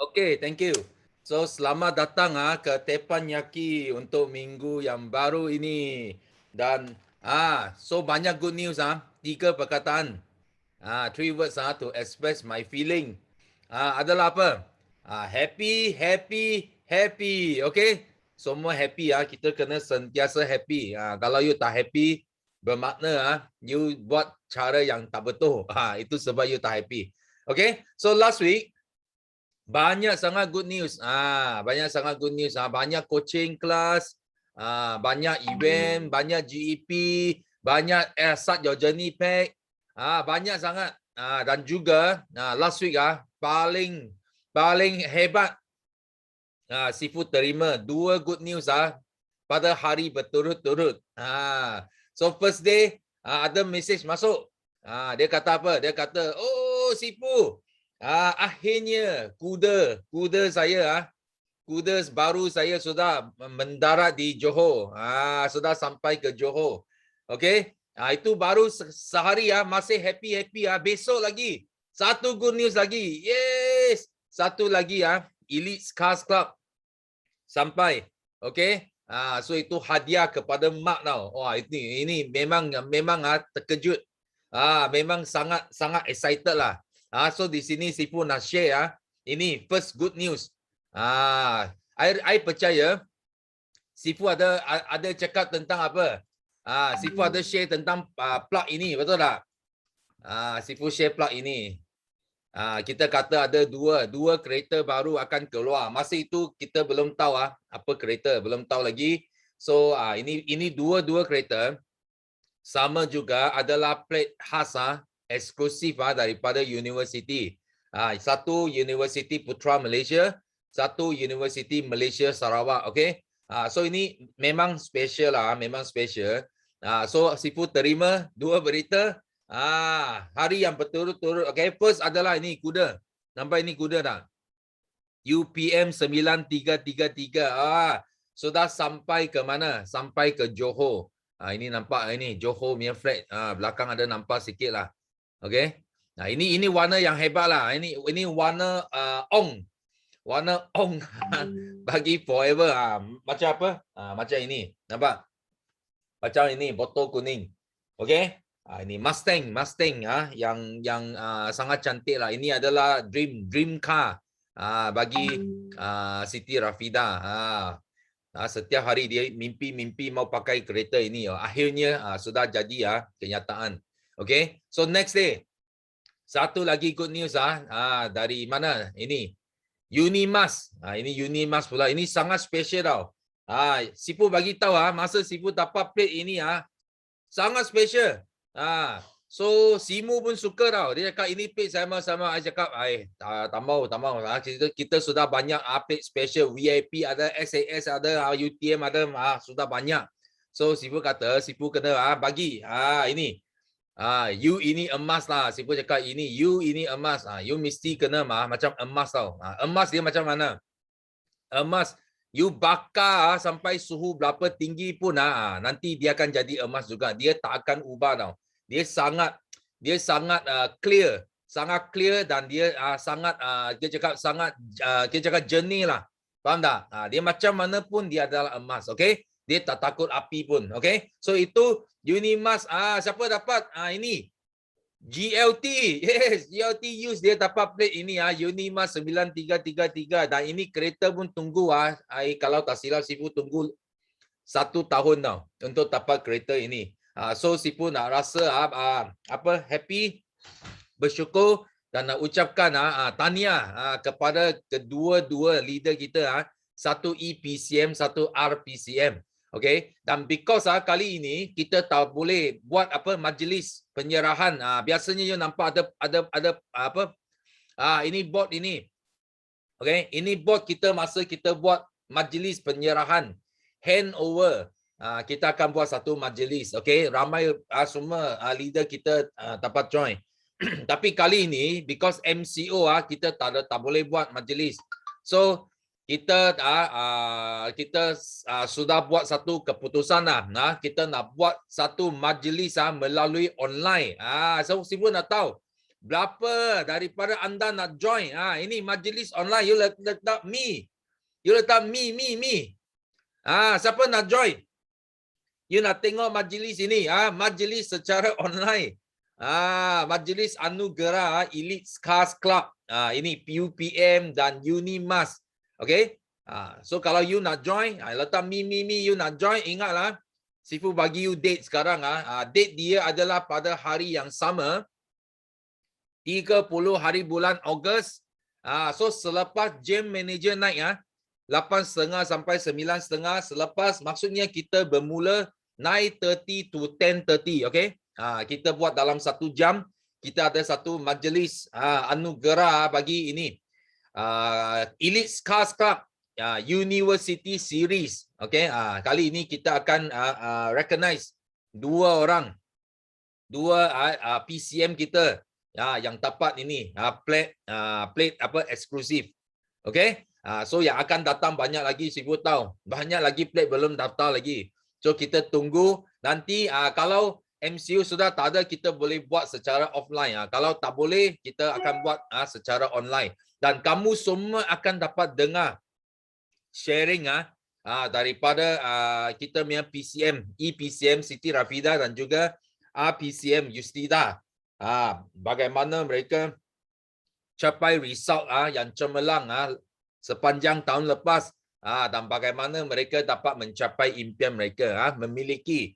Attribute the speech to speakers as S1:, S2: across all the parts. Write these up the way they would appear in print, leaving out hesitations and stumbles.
S1: Okay, thank you. So, selamat datang ke Teppanyaki untuk minggu yang baru ini. Dan so banyak good news 3 perkataan. Three words to express my feeling. Adalah apa? Happy, happy, happy. Okay? Semua happy kita kena sentiasa happy. Kalau you tak happy, bermakna you buat cara yang tak betul. Itu sebab you tak happy. Okay? So last week banyak sangat good news. Banyak sangat good news. Banyak coaching kelas, banyak event, banyak GEP, banyak start your journey pack. Banyak sangat. Dan juga last week paling hebat Sifu terima 2 good news pada hari berturut-turut. So first day ada message masuk. Dia kata apa? Dia kata, "Oh, Sifu, akhirnya kuda saya kuda baru saya sudah mendarat di Johor. Sudah sampai ke Johor. Okey? Itu baru sehari masih happy. Besok lagi satu good news lagi. Yes. Satu lagi Elite Cars Club sampai. Okey? So itu hadiah kepada mak tau. Wah, ini memang terkejut. Memang sangat excited lah. So di sini Sifu nak share ini first good news. I percaya Sifu ada cakap tentang apa? Sifu ada share tentang plug ini, betul tak? Sifu share plug ini. Kita kata ada dua kereta baru akan keluar. Masa itu kita belum tahu apa kereta, belum tahu lagi. So ini dua kereta sama juga adalah plate khas eksklusif daripada universiti. Satu Universiti Putra Malaysia, satu Universiti Malaysia Sarawak. Okay? So ini memang special memang special. So Sifu terima 2 berita. Hari yang berturut-turut. Okay, first adalah ini kuda. Nampak ini kuda tak? UPM 9333. Sudah sampai ke mana? Sampai ke Johor. Ini nampak ini Johor punya flag. Belakang ada nampak sikit lah. Okay. Ini warna yang hebat lah. Ini warna ong. Warna ong bagi forever. Macam apa? Macam ini. Nampak? Macam ini botol kuning. Okay. Ini Mustang yang sangat cantik lah. Ini adalah dream car bagi Siti Rafida. Setiap hari dia mimpi mau pakai kereta ini. Akhirnya sudah jadi kenyataan. Okay. So next day, satu lagi good news dari mana? Ini Unimas. Ini Unimas pula. Ini sangat special tau. Sifu bagi tahu masa Sifu dapat plate ini sangat special. So Simu pun suka tau. Dia cakap ini plate sama-sama. Saya cakap, tak mau. Kita sudah banyak plate special. VIP ada, SAS ada, UTM ada, sudah banyak. So Sifu kata, Sifu kena bagi. Ini. You ini emas lah. Sifu cakap ini, you ini emas. You mesti kena macam emas tau. Emas dia macam mana? Emas you bakar sampai suhu berapa tinggi pun nanti dia akan jadi emas juga. Dia tak akan ubah tau. Dia sangat clear, dan dia dia cakap jernih lah. Faham tak? Dia macam mana pun dia adalah emas, okey? Dia tak takut api pun, okey? So itu Unimas siapa dapat ini GLT, yes, GLT use dia dapat plate ini Unimas 9333 dan ini kereta pun tunggu kalau tak silap Sifu tunggu 1 tahun tau untuk dapat kereta ini. So Sifu nak rasa happy, bersyukur dan nak ucapkan tahniah kepada kedua-dua leader kita, satu EPCM, satu RPCM. Okay, dan because kali ini kita tak boleh buat majlis penyerahan. Biasanya you nampak ada apa? Ini board ini. Okay, ini board kita masa kita buat majlis penyerahan handover. Kita akan buat satu majlis. Okay, ramai semua leader kita dapat join. Tapi kali ini because MCO kita tak boleh buat majlis. So kita sudah buat satu keputusan kita nak buat satu majlis melalui online. So Sifu nak tahu Berapa daripada anda nak join? Ini majlis online. You letak me. You letak me. Siapa nak join? You nak tengok majlis ini. Majlis secara online. Majlis Anugerah Elite Scars Club. Ini PUPM dan Unimas. Okay? So kalau you nak join, letak me, you nak join, ingatlah. Sifu bagi you date sekarang. Date dia adalah pada hari yang sama. 30 hari bulan Ogos. So selepas jam manager naik 8.30 sampai 9.30, selepas maksudnya kita bermula 9:30 to 10:30, okay? Kita buat dalam 1 jam. Kita ada satu majlis anugerah bagi ini. Elite Scars Club University Series, okay? Kali ini kita akan recognize dua PCM kita yang dapat ini plate apa eksklusif. Okey. So yang akan datang banyak lagi, Sifu tahu. Banyak lagi plate belum daftar lagi. So kita tunggu nanti kalau MCU sudah tak ada, kita boleh buat secara offline. Kalau tak boleh, kita akan buat secara online. Dan kamu semua akan dapat dengar sharing daripada kita punya PCM, EPCM Siti Rafida dan juga PCM Yustida. Bagaimana mereka capai result yang cemerlang sepanjang tahun lepas, dan bagaimana mereka dapat mencapai impian mereka, memiliki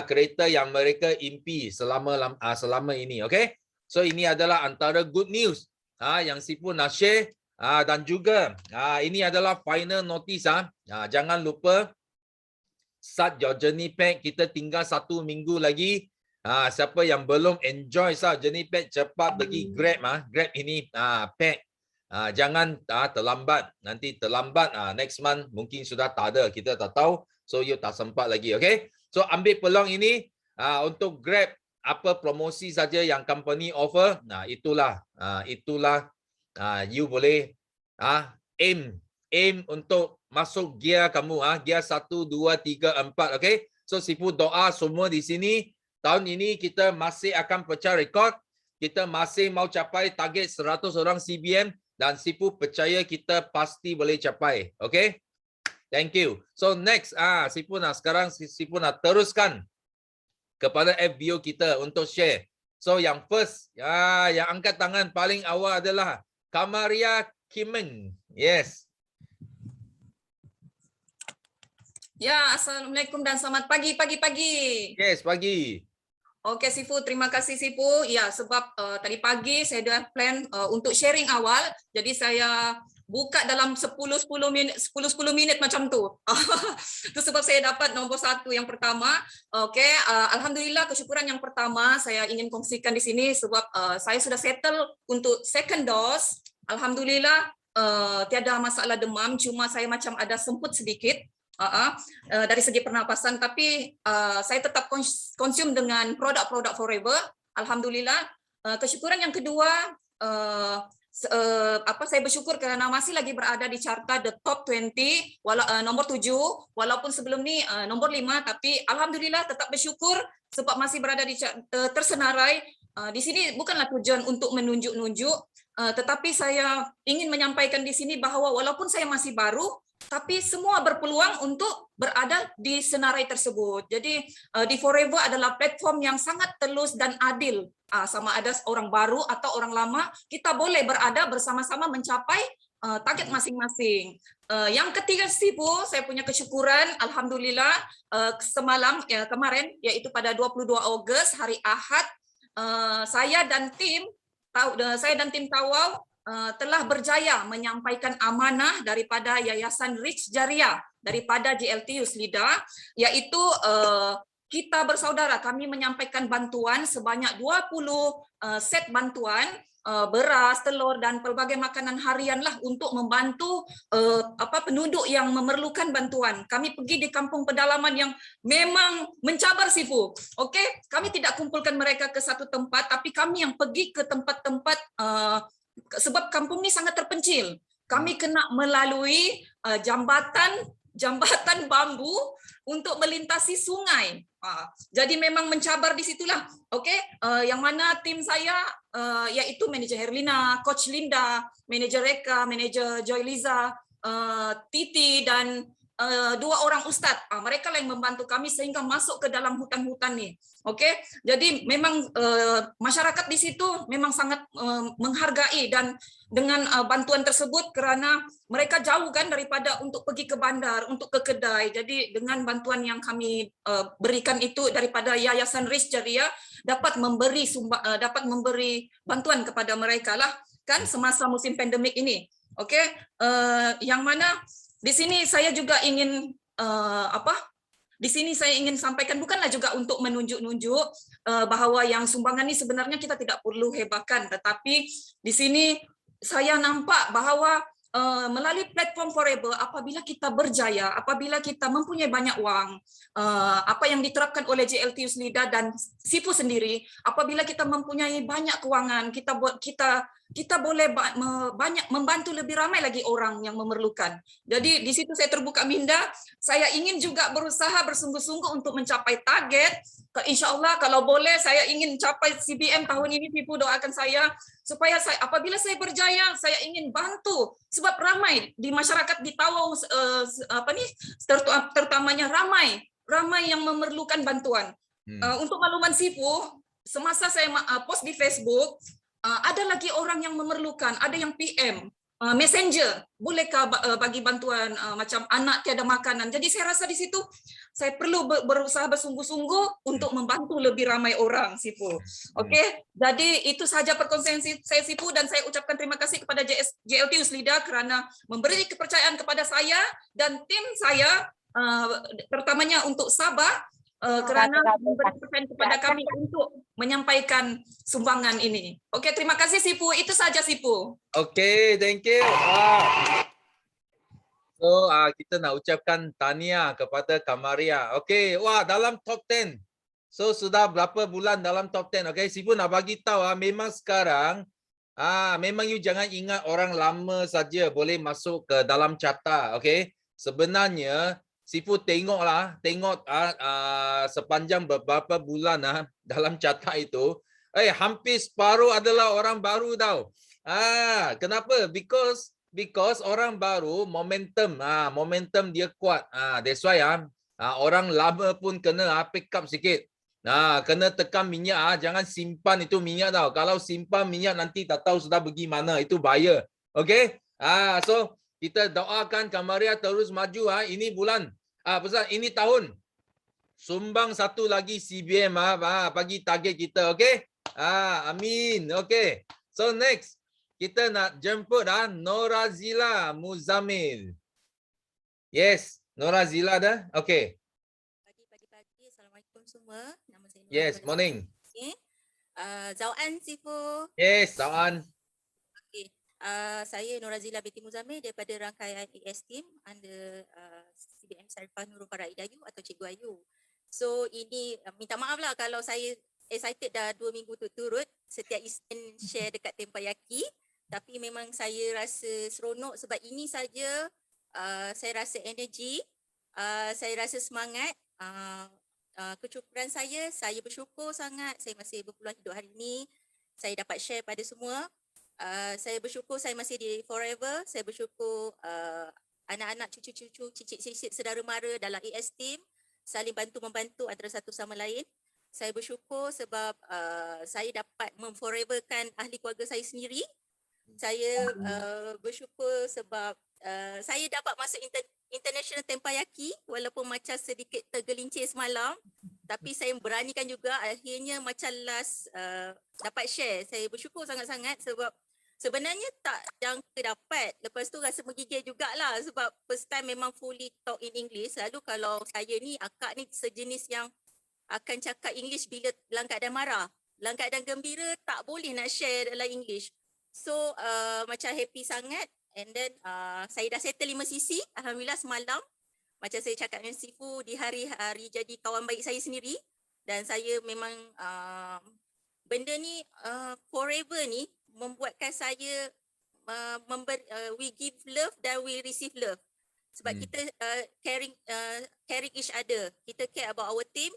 S1: kereta yang mereka impi selama ini. Okay? So ini adalah antara good news yang Sifu nak share, dan juga ini adalah final notice. Jangan lupa start your journey pack. Kita tinggal 1 minggu lagi. Siapa yang belum enjoy journey pack, cepat pergi Grab. Grab ini pack. Jangan terlambat. Nanti terlambat next month mungkin sudah tak ada. Kita tak tahu. So you tak sempat lagi. Okay? So ambil peluang ini untuk Grab. Apa promosi saja yang company offer. Itulah you boleh aim untuk masuk gear kamu. Gear 1, 2, 3, 4. Okay? So Sifu doa semua di sini. Tahun ini kita masih akan pecah rekod. Kita masih mau capai target 100 orang CBM. Dan Sifu percaya kita pasti boleh capai. Okay? Thank you. So next, sekarang Sifu nak teruskan kepada FBO kita untuk share. So yang first, yang angkat tangan paling awal adalah Kamaria Kimeng. Yes.
S2: Ya, Assalamualaikum dan selamat pagi.
S1: Yes, pagi.
S2: Okey Sifu, terima kasih Sifu. Ya, sebab tadi pagi saya dah plan untuk sharing awal. Jadi saya buka dalam 10 minit macam tu. Itu sebab saya dapat nombor 1 yang pertama. Okey, alhamdulillah, kesyukuran yang pertama saya ingin kongsikan di sini sebab saya sudah settle untuk second dose. Alhamdulillah, tiada masalah demam, cuma saya macam ada semput sedikit. Dari segi pernapasan, tapi saya tetap konsum dengan produk-produk Forever. Alhamdulillah. Kesyukuran yang kedua, saya bersyukur kerana masih lagi berada di carta the top 20, nombor 7, walaupun sebelum ni nombor 5, tapi alhamdulillah tetap bersyukur sebab masih berada di tersenarai. Di sini bukanlah tujuan untuk menunjuk-nunjuk, tetapi saya ingin menyampaikan di sini bahawa walaupun saya masih baru, tapi semua berpeluang untuk berada di senarai tersebut. Jadi di Forever adalah platform yang sangat telus dan adil. Sama ada orang baru atau orang lama, kita boleh berada bersama-sama mencapai target masing-masing. Yang ketiga Sifu, saya punya kesyukuran, alhamdulillah, kemarin, iaitu pada 22 Ogos, hari Ahad, saya dan tim Tawau telah berjaya menyampaikan amanah daripada Yayasan Rich Jariah daripada JLT Yuslida, iaitu kita bersaudara, kami menyampaikan bantuan sebanyak 20 set bantuan, beras, telur dan pelbagai makanan harian lah untuk membantu penduduk yang memerlukan bantuan. Kami pergi di kampung pedalaman yang memang mencabar Sifu. Okey, kami tidak kumpulkan mereka ke satu tempat, tapi kami yang pergi ke tempat-tempat sebab kampung ni sangat terpencil. Kami kena melalui jambatan jambatan bambu untuk melintasi sungai. Jadi memang mencabar di situlah. Okey, yang mana tim saya iaitu manager Herlina, coach Linda, manager Reka, manager Joy Liza, Titi dan dua orang ustaz. Mereka lah yang membantu kami sehingga masuk ke dalam hutan-hutan ni. Okey, jadi memang masyarakat di situ memang sangat menghargai dan dengan bantuan tersebut kerana mereka jauh kan daripada untuk pergi ke bandar, untuk ke kedai. Jadi dengan bantuan yang kami berikan itu daripada Yayasan Riz Jaria dapat memberi bantuan kepada mereka lah kan semasa musim pandemik ini. Okey, yang mana di sini saya juga ingin di sini saya ingin sampaikan bukanlah juga untuk menunjuk-nunjuk bahawa yang sumbangan ini sebenarnya kita tidak perlu hebahkan, tetapi di sini saya nampak bahawa melalui platform Forever, apabila kita berjaya, apabila kita mempunyai banyak wang, apa yang diterapkan oleh JLTU Selida dan Sifu sendiri, apabila kita mempunyai banyak kewangan, kita boleh banyak membantu lebih ramai lagi orang yang memerlukan. Jadi di situ saya terbuka minda, saya ingin juga berusaha bersungguh-sungguh untuk mencapai target. InsyaAllah kalau boleh saya ingin capai CBM tahun ini, Sifu doakan saya supaya apabila saya berjaya, saya ingin bantu sebab ramai di masyarakat di Tawau terutamanya ramai yang memerlukan bantuan. Untuk makluman Sifu, semasa saya post di Facebook, ada lagi orang yang memerlukan, ada yang PM, Messenger, bolehkah bagi bantuan macam anak tiada makanan. Jadi saya rasa di situ saya perlu berusaha bersungguh-sungguh untuk membantu lebih ramai orang, Sifu. Okey, jadi itu sahaja perkongsian saya, Sifu, dan saya ucapkan terima kasih kepada JLTU Selida kerana memberi kepercayaan kepada saya dan tim saya, terutamanya untuk Sabah, kerana memberi kepercayaan kepada kami untuk menyampaikan sumbangan ini. Okey, terima kasih Sifu. Itu saja Sifu.
S1: Okay, thank you. Wow. So kita nak ucapkan tahniah kepada Kamaria. Okay, wah dalam top 10. So sudah berapa bulan dalam top 10. Okay, Sifu nak bagi tahu memang sekarang memang you jangan ingat orang lama saja boleh masuk ke dalam carta. Okay, sebenarnya Sifu tengok sepanjang beberapa bulan dalam carta itu, hampir separuh adalah orang baru tau. Kenapa? Because orang baru momentum dia kuat. That's why orang lama pun kena pick up sikit. Kena tekan minyak, jangan simpan itu minyak tau. Kalau simpan minyak nanti tak tahu sudah pergi mana, itu bahaya. Okay? So kita doakan Kamaria terus maju. Ini bulan, ini tahun. Sumbang satu lagi CBM bagi target kita. Okay? Amin. Okay. So next. Kita nak jemput Norazila Muzamil. Yes, Norazila dah. Okay.
S3: Pagi. Assalamualaikum semua. Nama saya
S1: Yes, morning.
S3: Zauan Sifu.
S1: Yes, Zauan.
S3: Okay. Saya Norazila binti Muzamil daripada rangkaian AS Team under CBM Sarifah Nurul Farah Idayu atau Cikgu Ayu. So ini minta maaf lah kalau saya excited dah 2 minggu turut setiap Isnin share dekat Tempayaki. Tapi memang saya rasa seronok sebab ini saja saya rasa energi, saya rasa semangat, kecukuran saya bersyukur sangat saya masih berpeluang hidup hari ini, saya dapat share pada semua. Saya bersyukur saya masih di Forever, saya bersyukur anak-anak, cucu-cucu, cicit-cicit, saudara mara dalam AS Team saling bantu-membantu antara satu sama lain. Saya bersyukur sebab saya dapat memforeverkan ahli keluarga saya sendiri. Saya bersyukur sebab saya dapat masuk International Tempayaki walaupun macam sedikit tergelincir semalam, tapi saya beranikan juga akhirnya macam last dapat share. Saya bersyukur sangat-sangat sebab sebenarnya tak jangka dapat. Lepas tu rasa menggigil jugalah sebab first time memang fully talk in English. Lalu kalau saya ni, akak ni sejenis yang akan cakap English bila dalam keadaan marah. Dalam keadaan gembira tak boleh nak share dalam English. So macam happy sangat, and then saya dah settle 5 sisi. Alhamdulillah semalam macam saya cakap dengan Sifu, di hari-hari jadi kawan baik saya sendiri. Dan saya memang benda ni forever ni membuatkan saya we give love dan we receive love. sebab kita caring each other. Kita care about our team.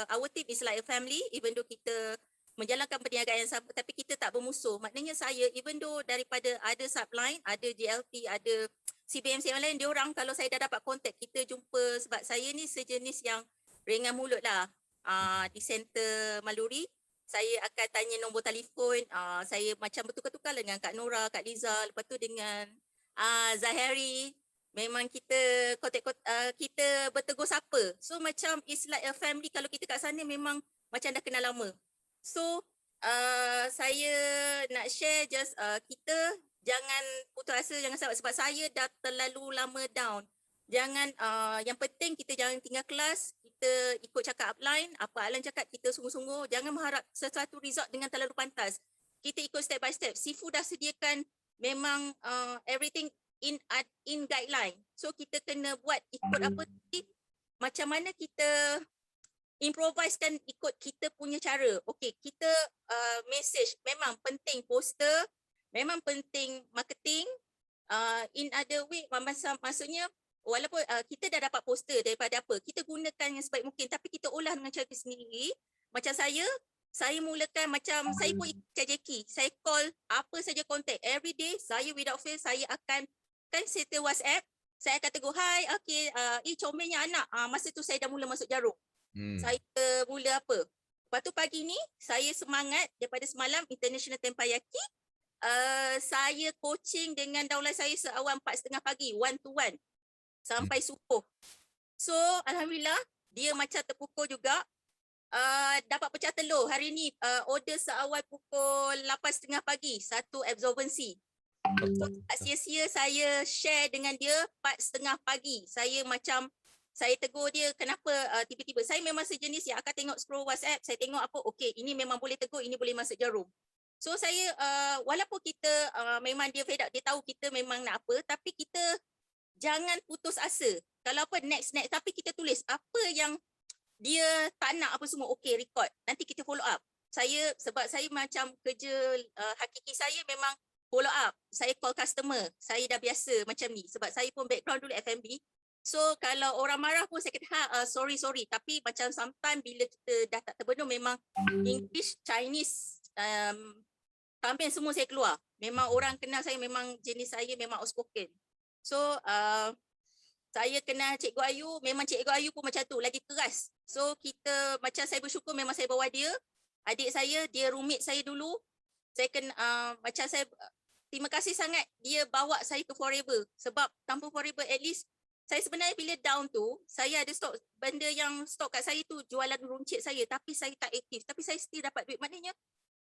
S3: Our team is like a family, even though kita menjalankan perniagaan yang sama, tapi kita tak bermusuh. Maknanya saya, even though daripada ada subline, ada JLT, ada CBMC yang lain, diorang kalau saya dah dapat kontak, kita jumpa, sebab saya ni sejenis yang ringan mulut lah. Di center Maluri, saya akan tanya nombor telefon, saya macam bertukar-tukar dengan Kak Nora, Kak Liza, lepas tu dengan Zahari. Memang kita kita bertegur sapa. So macam it's like a family. Kalau kita kat sana memang macam dah kenal lama. So saya nak share just kita jangan putus asa, jangan sabar, sebab saya dah terlalu lama down. Jangan yang penting kita jangan tinggal kelas, kita ikut cakap upline, apa upline cakap kita sungguh-sungguh, jangan mengharap sesuatu result dengan terlalu pantas. Kita ikut step by step. Sifu dah sediakan memang everything in guideline. So kita kena buat ikut apa tadi, macam mana kita improvisekan ikut kita punya cara. Okey, kita message memang penting, poster memang penting, marketing in other way, maksudnya walaupun kita dah dapat poster daripada apa, kita gunakan yang sebaik mungkin, tapi kita olah dengan cara sendiri. Macam saya mulakan macam saya pun ikut Jackie, saya call apa saja kontak every day, saya without fail saya akan settle WhatsApp, saya akan tegur, hai, okey, comelnya anak, masa tu saya dah mula masuk jarum. Saya mula apa? Lepas tu pagi ni saya semangat daripada semalam International Tempayaki. Saya coaching dengan daulat saya seawal 4:30 pagi, 1-to-1 sampai subuh. So alhamdulillah dia macam terpukul juga. Dapat pecah telur hari ni, order seawal pukul 8:30 pagi, satu absorbency. So tak sia-sia saya share dengan dia 4:30 pagi. Saya tegur dia, kenapa tiba-tiba. Saya memang sejenis yang akan tengok scroll WhatsApp, saya tengok apa, okey, ini memang boleh tegur, ini boleh masuk jarum. So saya, walaupun kita memang dia fed up, dia tahu kita memang nak apa, tapi kita jangan putus asa. Kalau apa, next, tapi kita tulis apa yang dia tak nak apa semua, okey, record. Nanti kita follow up. Sebab saya macam kerja hakiki saya memang follow up. Saya call customer, saya dah biasa macam ni. Sebab saya pun background dulu F&B. So kalau orang marah pun saya kata sorry, tapi macam sometimes bila kita dah tak terbendung, memang English, Chinese, Tamil semua saya keluar. Memang orang kenal saya, memang jenis saya memang outspoken. So saya kenal Cikgu Ayu, memang Cikgu Ayu pun macam tu, lagi keras. So kita, macam saya bersyukur memang saya bawa dia, adik saya, dia roommate saya dulu. Saya macam saya terima kasih sangat dia bawa saya ke Forever. Sebab tanpa Forever at least saya sebenarnya bila down tu, saya ada stok, benda yang stok kat saya tu jualan runcit saya, tapi saya tak aktif, tapi saya still dapat duit. Maknanya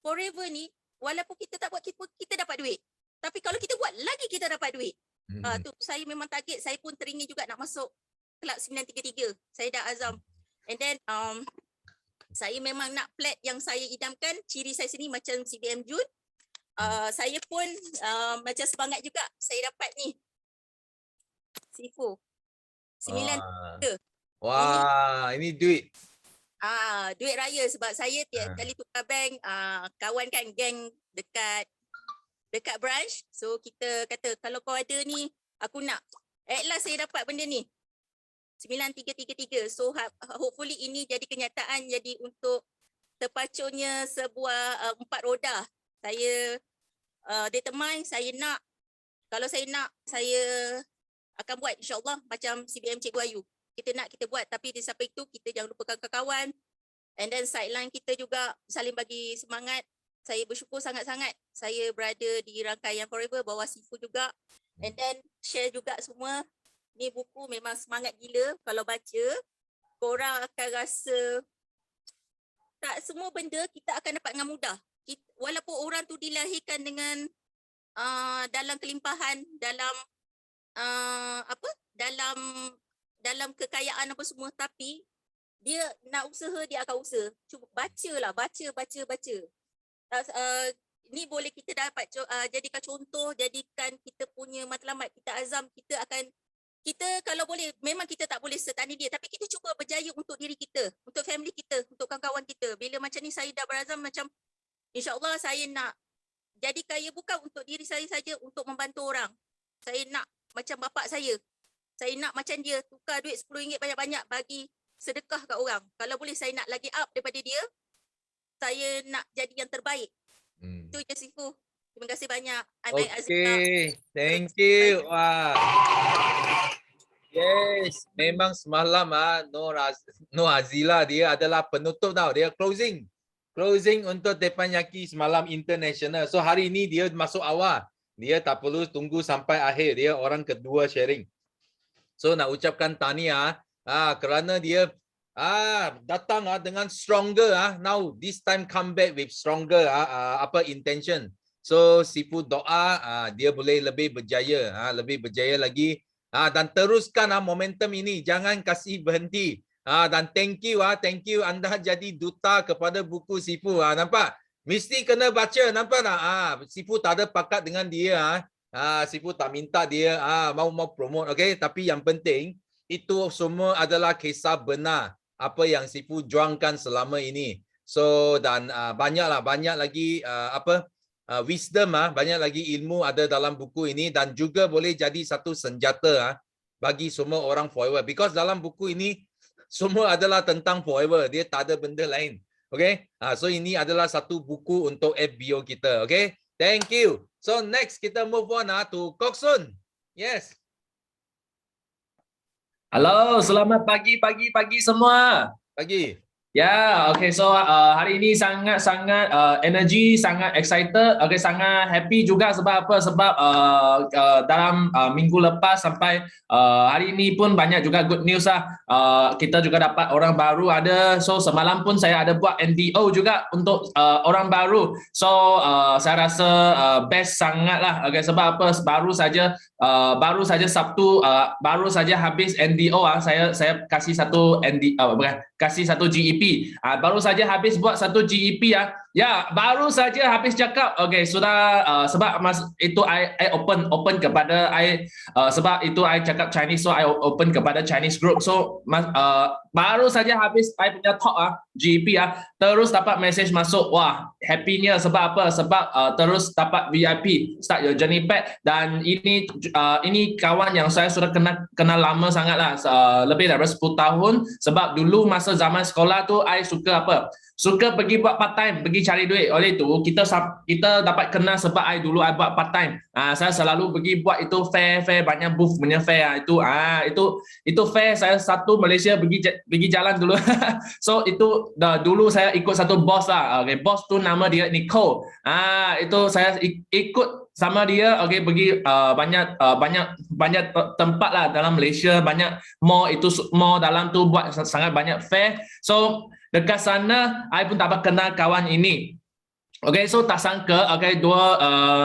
S3: Forever ni walaupun kita tak buat, kita dapat duit. Tapi kalau kita buat lagi kita dapat duit. Tu saya memang target, saya pun teringin juga nak masuk Kelab 933. Saya dah azam. And then saya memang nak plat yang saya idamkan, ciri saya sini macam CBM Jun. Saya pun macam semangat juga, saya dapat ni Sifu 9.
S1: Wah, ini duit.
S3: Duit raya, sebab saya tiap kali tukar bank, kawan kan geng dekat branch. So kita kata kalau kau ada ni, aku nak. At last saya dapat benda ni 9333. So hopefully ini jadi kenyataan, jadi untuk terpacunya sebuah 4 roda. Saya determine, saya nak. Kalau saya nak, saya akan buat insyaAllah macam CBM Cikgu Ayu. Kita nak, kita buat, tapi di samping itu kita jangan lupakan kawan-kawan. And then sideline kita juga saling bagi semangat. Saya bersyukur sangat-sangat saya berada di rangkaian Forever, bawa Sifu juga. And then share juga semua. Ni buku memang semangat gila. Kalau baca, korang akan rasa tak semua benda kita akan dapat dengan mudah. Walaupun orang tu dilahirkan dengan dalam kelimpahan, dalam dalam kekayaan apa semua, tapi dia nak usaha, dia akan usaha. Cuba bacalah, baca. Ni boleh kita dapat jadikan contoh, jadikan kita punya matlamat, kita azam, kita kalau boleh, memang kita tak boleh setani dia, tapi kita cuba berjaya untuk diri kita, untuk family kita, untuk kawan-kawan kita. Bila macam ni saya dah berazam macam insyaAllah saya nak jadi kaya bukan untuk diri saya saja, untuk membantu orang. Saya nak macam bapak saya Saya nak macam dia, tukar duit RM10 banyak-banyak bagi sedekah kat orang. Kalau boleh saya nak lagi up daripada dia, saya nak jadi yang terbaik. Itu je Sifu. Terima kasih banyak.
S1: Okay, thank you. Wah. Yes, memang semalam Nur Azila dia adalah penutup tau. Dia closing untuk Teppanyaki semalam international. So hari ini dia masuk awal. Dia tak perlu tunggu sampai akhir. Dia orang kedua sharing. So nak ucapkan tahniah kerana dia datang dengan stronger now this time come back with stronger intention. So Sifu doa dia boleh lebih berjaya lagi dan teruskan momentum ini, jangan kasih berhenti. Dan thank you anda jadi duta kepada buku Sifu. Nampak? Mesti kena baca, nampak tak? Sifu tak ada pakat dengan dia. Sifu tak minta dia mau promote, okay? Tapi yang penting itu semua adalah kisah benar apa yang Sifu juangkan selama ini. So dan banyak lagi wisdom banyak lagi ilmu ada dalam buku ini dan juga boleh jadi satu senjata bagi semua orang forever, because dalam buku ini semua adalah tentang forever, dia tak ada benda lain. Okay, so ini adalah satu buku untuk FBO kita. Okay, thank you. So next kita move on to Kok Sun. Yes.
S4: Halo, selamat pagi semua.
S1: Pagi.
S4: Ya, okay. So hari ini sangat energy, sangat excited, okay, sangat happy juga sebab apa? Sebab dalam minggu lepas sampai hari ini pun banyak juga good news lah. Kita juga dapat orang baru ada. So semalam pun saya ada buat NDO juga untuk orang baru. So saya rasa best sangat lah. Okay, sebab apa? Baru saja Sabtu baru saja habis NDO saya kasih satu kasih satu GEP. Baru saja habis buat satu GEP ya, baru saja habis cakap. Okay, sudah sebab itu I open kepada sebab itu I cakap Chinese, so I open kepada Chinese group. So baru saja habis I punya talk GEP terus dapat message masuk. Wah, happy-nya sebab apa? Sebab terus dapat VIP Start Your Journey Pack, dan ini kawan yang saya sudah kenal lama sangat lah, lebih dari 10 tahun. Sebab dulu masa zaman sekolah tu I suka suka pergi buat part time, pergi cari duit. Oleh itu kita dapat kenal sebab I buat part time. Saya selalu pergi buat itu fair banyak booth punya fair itu fair. Saya satu Malaysia pergi jalan dulu. So itu dulu saya ikut satu bos lah. Okay, bos tu nama dia Nicole. Itu saya ikut sama dia. Okay, pergi banyak tempat lah dalam Malaysia, banyak mall. Itu mall dalam tu buat sangat banyak fair. So dekat sana, I pun dapat kenal kawan ini. Okay, so tak sangka, okay,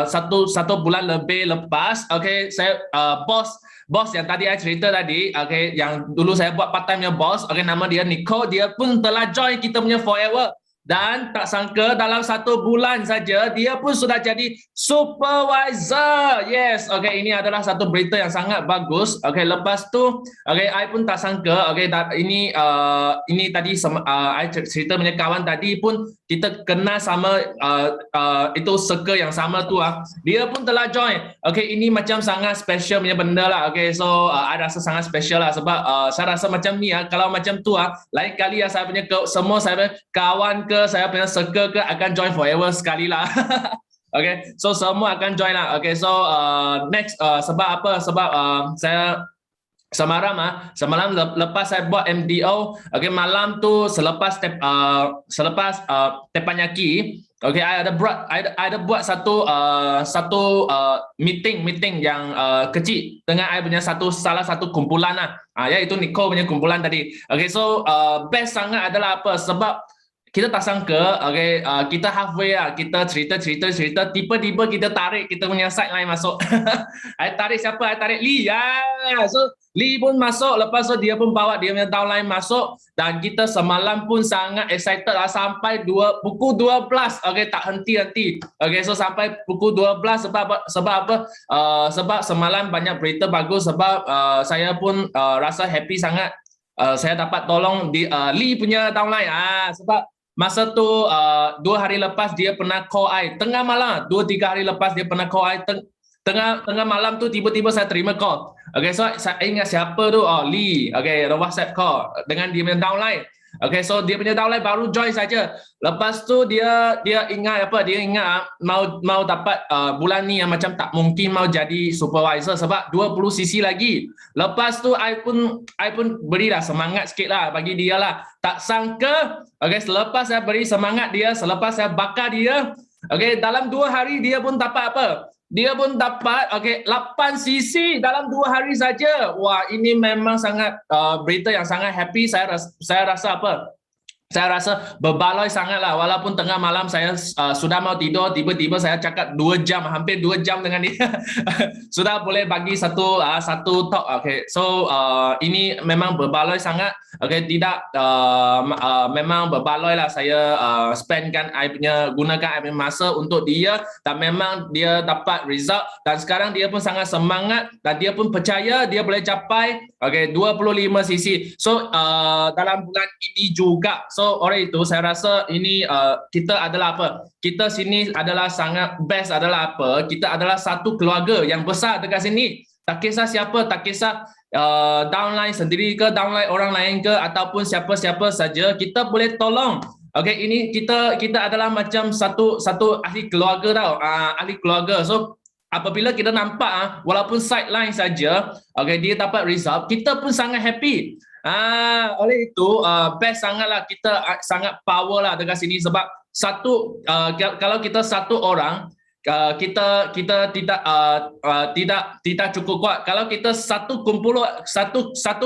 S4: satu bulan lebih lepas, okay, saya bos yang tadi I cerita tadi, okay, yang dulu saya buat part time-nya bos, okay, nama dia Nico, dia pun telah join kita punya Forever. Dan tak sangka dalam 1 bulan saja dia pun sudah jadi supervisor. Yes, okay, ini adalah satu berita yang sangat bagus. Okay, lepas tu, okay, I pun tak sangka, okay, ini tadi I cerita punya kawan tadi pun kita kenal sama itu circle yang sama tu dia pun telah join. Okay, ini macam sangat special punya benda lah. Okay, so I rasa sangat special lah sebab saya rasa macam ni kalau macam tu lain kali saya punya semua saya punya kawan ke saya punya circle ke akan join forever sekali lah. Okay, so semua akan join lah. Okay, so next sebab apa? Sebab saya semalam lepas saya buat MDO, okay, malam tu selepas Teppanyaki, okay, I ada buat satu meeting yang kecil dengan I punya salah satu kumpulan lah. Iaitu Nicole punya kumpulan tadi. Okay, so best sangat adalah apa? Sebab kita tak sangka, okay, kita halfway kita cerita, tiba-tiba kita tarik kita punya sideline masuk. I tarik siapa? I tarik Lee. So Lee pun masuk, lepas tu dia pun bawa dia punya downline masuk, dan kita semalam pun sangat excited sampai pukul 12. Okay, tak henti-henti. Okay, so sampai pukul 12 sebab apa? Sebab semalam banyak berita bagus, sebab saya pun rasa happy sangat. Saya dapat tolong Lee punya downline. Sebab masa tu 2 hari lepas dia pernah call I tengah malam, 2-3 hari lepas dia pernah call I tengah malam tu tiba-tiba saya terima call. Okay, so saya ingat siapa tu? Oh, Lee. Okay, ada WhatsApp call dengan dia punya downline. Okay, so dia punya downline baru join saja. Lepas tu dia ingat apa? Dia ingat mau dapat bulan ni yang macam tak mungkin mau jadi supervisor sebab 20 sisi lagi. Lepas tu I pun berilah semangat sikit lah bagi dia lah. Tak sangka, okay, selepas saya beri semangat dia, selepas saya bakar dia, okay, dalam 2 hari dia pun dapat apa? Dia pun dapat 8 sisi dalam 2 hari saja. Wah, ini memang sangat berita yang sangat happy. Saya rasa apa? Saya rasa berbaloi sangatlah walaupun tengah malam saya sudah mau tidur, tiba-tiba saya cakap 2 jam, hampir 2 jam dengan dia. Sudah boleh bagi satu talk. Okay, so ini memang berbaloi sangat. Okay, tidak memang berbaloi lah saya spendkan gunakan I punya masa untuk dia, dan memang dia dapat result, dan sekarang dia pun sangat semangat dan dia pun percaya dia boleh capai 25 sisi. So dalam bulan ini juga. So oleh itu saya rasa ini kita adalah apa? Kita sini adalah sangat best adalah apa? Kita adalah satu keluarga yang besar dekat sini. Tak kisah siapa, tak kisah downline sendiri ke, downline orang lain ke, ataupun siapa-siapa saja, kita boleh tolong. Okay, ini kita adalah macam satu ahli keluarga tau, ahli keluarga. So apabila kita nampak walaupun sideline saja, okay, dia dapat result, kita pun sangat happy. Oleh itu best sangatlah, kita sangat power lah dekat sini sebab kalau kita satu orang, kita tidak cukup kuat. Kalau kita satu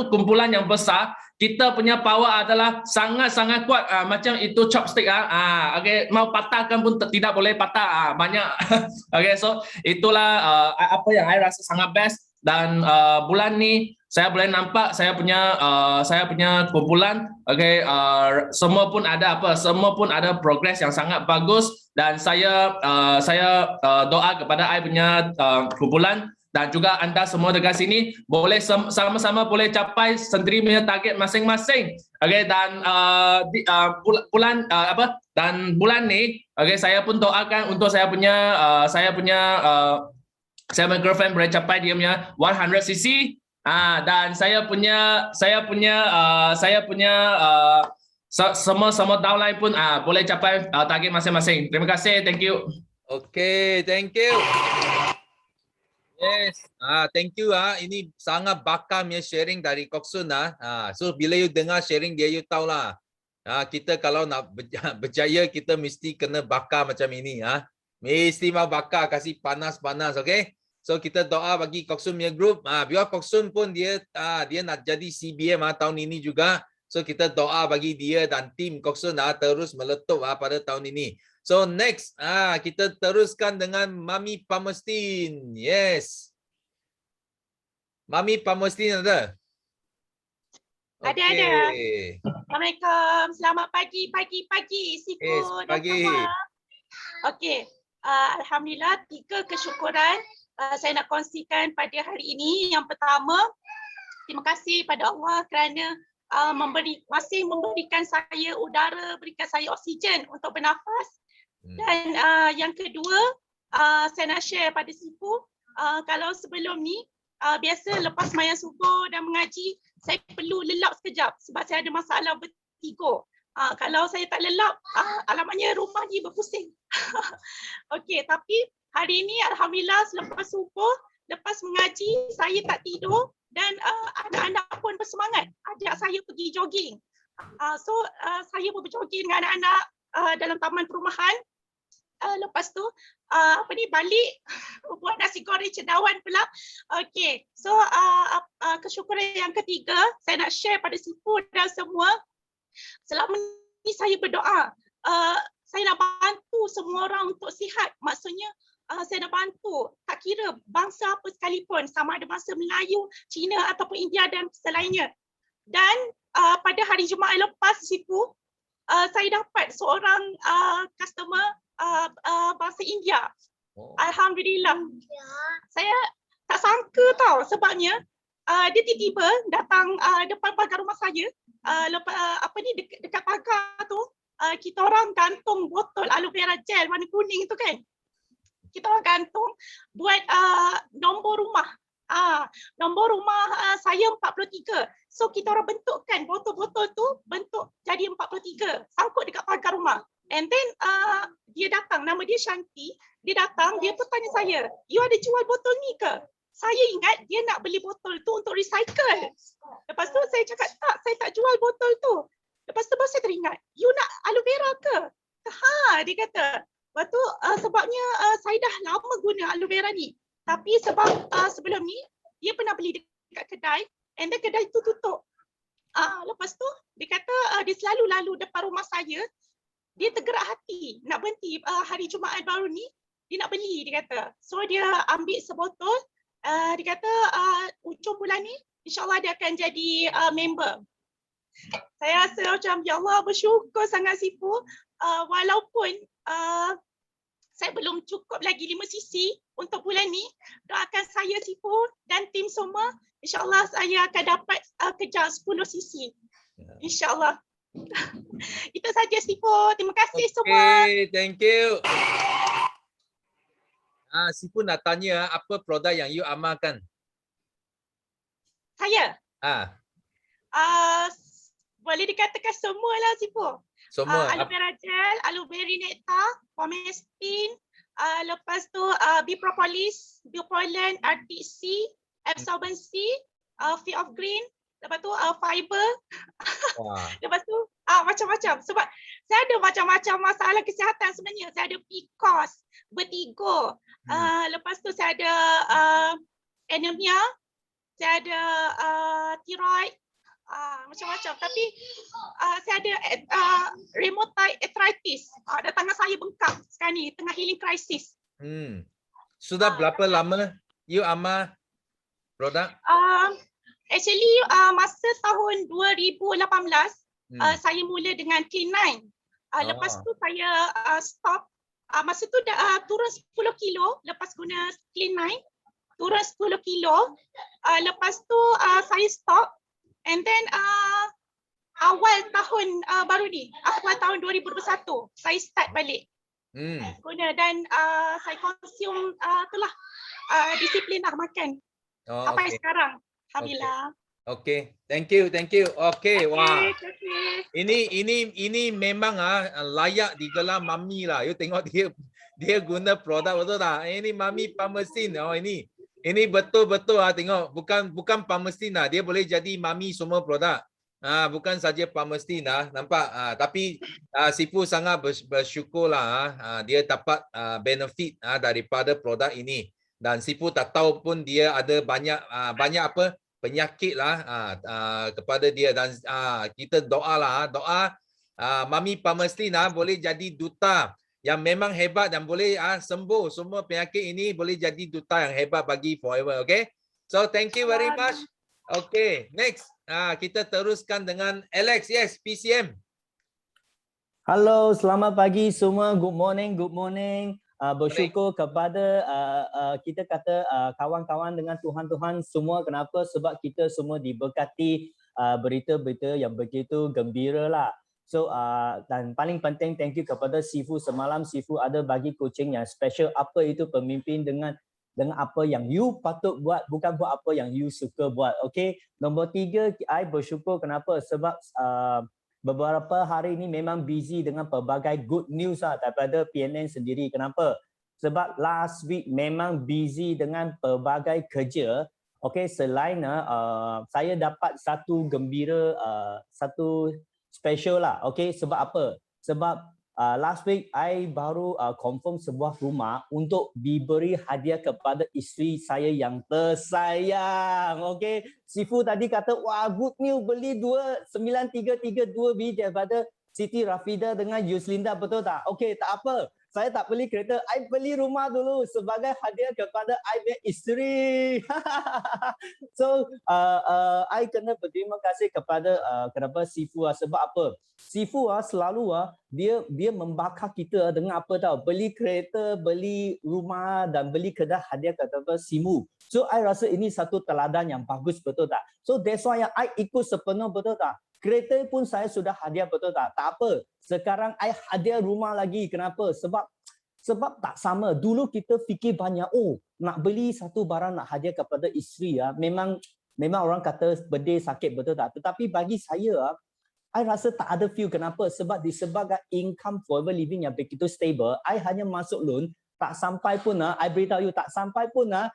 S4: kumpulan yang besar, kita punya power adalah sangat-sangat kuat. Macam itu chopstick okay, mau patahkan pun tidak boleh patah. Banyak. Okay, so itulah apa yang saya rasa sangat best. Dan bulan ni saya boleh nampak saya punya kumpulan, okay, semua pun ada progress yang sangat bagus, dan saya doa kepada I punya kumpulan dan juga anda semua dekat sini boleh sama-sama boleh capai sendiri punya target masing-masing. Okay, dan bulan ni, okay, saya pun doakan untuk saya punya girlfriend boleh capai dia punya 100 cc. Dan saya punya semua downline pun boleh capai target masing-masing. Terima kasih, thank you.
S1: Okay, thank you. Yes, thank you. Ini sangat bakar punya sharing dari Kok Sun. So bila you dengar sharing dia, you tahu lah. Kita kalau nak berjaya, kita mesti kena bakar macam ini. Mesti mau bakar, kasih panas-panas, okay? So kita doa bagi Kok Sun punya group. Biar Kok Sun pun dia nak jadi CBM tahun ini juga. So kita doa bagi dia dan tim Kok Sun terus meletup pada tahun ini. So next, kita teruskan dengan Mami Pamustin. Yes. Mami Pamustin ada?
S5: Ada. Assalamualaikum. Selamat pagi. Siku
S1: Yes, pagi.
S5: Okey. Alhamdulillah, 3 kesyukuran saya nak kongsikan pada hari ini. Yang pertama, terima kasih pada Allah kerana masih memberikan saya udara, berikan saya oksigen untuk bernafas. Dan yang kedua, saya nak share pada Sifu, kalau sebelum ni biasa lepas sembahyang subuh dan mengaji, saya perlu lelap sekejap sebab saya ada masalah vertigo. Kalau saya tak lelap, alamatnya rumah ni berpusing. Okey, tapi hari ini alhamdulillah selepas subuh, lepas mengaji, saya tak tidur dan anak-anak pun bersemangat ajak saya pergi jogging. So saya pun berjogging dengan anak-anak dalam taman perumahan. Lepas tu balik buat nasi goreng cendawan pula. Okey. So kesyukuran yang ketiga saya nak share pada Sifu dan semua. Selama ni saya berdoa, saya nak bantu semua orang untuk sihat. Maksudnya saya nak bantu, tak kira bangsa apa sekalipun, sama ada bangsa Melayu, Cina ataupun India dan selainnya. Dan pada hari Jumaat lepas Sifu, saya dapat seorang customer bangsa India. Alhamdulillah. Saya tak sangka tau, sebabnya dia tiba-tiba datang depan pagar rumah saya. Dekat pagar tu kita orang gantung botol aloe vera gel warna kuning tu kan. kita orang gantung buat nombor rumah. Nombor rumah saya 43. So kita orang bentukkan botol-botol tu bentuk jadi 43, sangkut dekat pagar rumah. And then dia datang, nama dia Shanti. Dia datang, dia pun tanya saya, "You ada jual botol ni ke?" Saya ingat dia nak beli botol tu untuk recycle. Lepas tu saya cakap, "Tak, saya tak jual botol tu." Lepas tu baru saya teringat, "You nak aloe vera ke?" Dia kata. Lepas tu sebabnya saya dah lama guna aloe vera ni. Tapi sebab sebelum ni dia pernah beli dekat kedai and then kedai tu tutup. Lepas tu dia kata dia selalu lalu depan rumah saya. Dia tergerak hati nak berhenti hari Jumaat baru ni dia nak beli, dia kata. So dia ambil sebotol. Dia kata ujung bulan ni insyaAllah dia akan jadi member. Saya rasa macam ya Allah bersyukur sangat Sifu. Walaupun saya belum cukup lagi 5 cc untuk bulan ni, doakan saya Sifu dan tim semua, insyaAllah saya akan dapat kejar 10 cc. InsyaAllah. Itu saja Sifu. Terima kasih semua.
S1: Okay, thank you. Sifu nak tanya apa produk yang you amalkan?
S5: Saya? Boleh dikatakan semua lah Sifu.
S1: Semua.
S5: Aloe vera gel, aloe berry nectar, Pomestin, lepas tu Bipropolis, Biopollen, Arctic Sea, Absorbency, Feet of Green, lepas tu fiber. Lepas tu macam-macam. Sebab saya ada macam-macam masalah kesihatan sebenarnya. Saya ada PCOS, vertigo. Lepas tu saya ada anemia, saya ada thyroid, macam-macam. Tapi saya ada rheumatoid arthritis. Dan tangan saya bengkak sekarang ni, tengah healing crisis.
S1: Sudah berapa lama you amal produk?
S5: Actually masa tahun 2018 saya mula dengan Clean 9. Lepas tu saya stop. Masa tu turun 10 kilo lepas guna Clean 9. Turun 10 kilo. Lepas tu saya stop. And then awal tahun baru ni, awal tahun 2021 saya start balik guna dan saya consume itulah disiplin lah makan sampai sekarang. Alhamdulillah.
S1: Okay, thank you. Okay, wah.
S5: Okay.
S1: Ini memang layak digelar mami lah. You tengok dia guna produk betul tak? Ini mami Parmesin. Ini betul-betul tengok bukan Parmesin lah. Dia boleh jadi mami semua produk. Bukan saja Parmesin nampak. Tapi Sifu sangat bersyukur lah. Dia dapat benefit daripada produk ini. Dan Sifu tak tahu pun dia ada banyak apa penyakit lah kepada dia dan kita doa mami Parmesin boleh jadi duta yang memang hebat dan boleh sembuh semua penyakit ini, boleh jadi duta yang hebat bagi Forever. Okay, so thank you very much. Okay, next kita teruskan dengan Alex. Yes, PCM.
S6: Halo, selamat pagi semua. Good morning. Bersyukur kepada kita kata kawan-kawan dengan Tuhan-Tuhan semua. Kenapa? Sebab kita semua diberkati berita-berita yang begitu gembira lah. So dan paling penting thank you kepada Sifu. Semalam Sifu ada bagi coaching yang special. Apa itu pemimpin dengan apa yang you patut buat, bukan buat apa yang you suka buat. Okay. Nombor 3, I bersyukur kenapa? Sebab beberapa hari ini memang busy dengan pelbagai good news daripada PNN sendiri. Kenapa? Sebab last week memang busy dengan pelbagai kerja. Okay, selain saya dapat satu gembira, satu special lah. Okay, sebab apa? Sebab last week I baru confirm sebuah rumah untuk diberi hadiah kepada isteri saya yang tersayang. Okay, Sifu tadi kata wah good news beli 9332 biji daripada Siti Rafida dengan Yuslinda, betul tak? Okay, tak apa. Saya tak beli kereta, I beli rumah dulu sebagai hadiah kepada I punya isteri. So, I kena berterima kasih kepada kenapa Sifu sebab apa? Sifu selalu dia membakar kita dengan apa tahu? Beli kereta, beli rumah dan beli kedai hadiah kepada Simu. So, I rasa ini satu teladan yang bagus, betul tak? So, that's why I ikut sepenuh, betul tak? Kereta pun saya sudah hadiah, betul tak? Tak apa. Sekarang I hadiah rumah lagi. Kenapa? Sebab Sebab tak sama. Dulu kita fikir banyak, oh nak beli satu barang nak hadiah kepada isteri ya, memang orang kata bedil sakit, betul tak? Tetapi bagi saya, I rasa tak ada feel. Kenapa? Sebab disebabkan income forever living yang begitu stable, I hanya masuk loan, tak sampai pun I beritahu you, tak sampai pun 3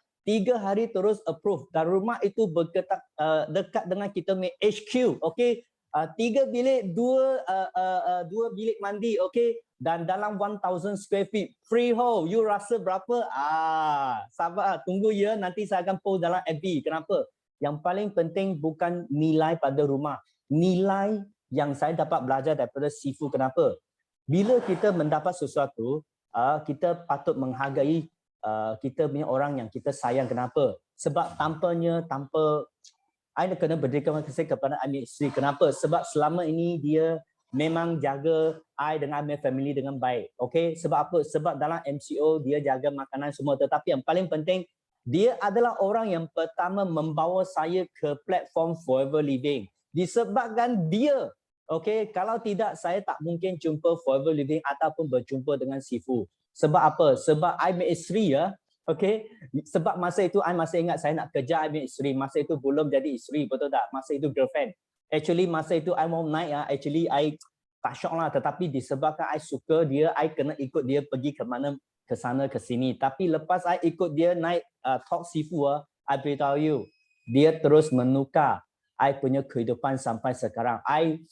S6: hari terus approve. Dan rumah itu bergetak dekat dengan kita punya HQ, okay? 3 bilik, 2 bilik mandi, okay? Dan dalam 1000 square feet, freehold. You rasa berapa? Sabar, tunggu ya, nanti saya akan post dalam FB. Kenapa? Yang paling penting bukan nilai pada rumah. Nilai yang saya dapat belajar daripada Sifu. Kenapa? Bila kita mendapat sesuatu, kita patut menghargai kita punya orang yang kita sayang. Kenapa? Sebab tanpa I kena berterima kasih kepada I isteri. Kenapa? Sebab selama ini dia memang jaga I dengan my family dengan baik. Okay? Sebab apa? Sebab dalam MCO dia jaga makanan semua. Tetapi yang paling penting, dia adalah orang yang pertama membawa saya ke platform Forever Living. Disebabkan dia. Okay? Kalau tidak, saya tak mungkin jumpa Forever Living ataupun berjumpa dengan Sifu. Sebab apa? Sebab I punya isteri ya. Okay? Sebab masa itu I masih ingat saya nak kerja I punya isteri. Masa itu belum jadi isteri, betul tak? Masa itu girlfriend. Actually masa itu I mau naik actually I tak syok lah. Tetapi disebabkan I suka dia, I kena ikut dia pergi ke mana, ke sana ke sini. Tapi lepas I ikut dia naik talk Sifu I beritahu you, dia terus menukar I punya kehidupan sampai sekarang. I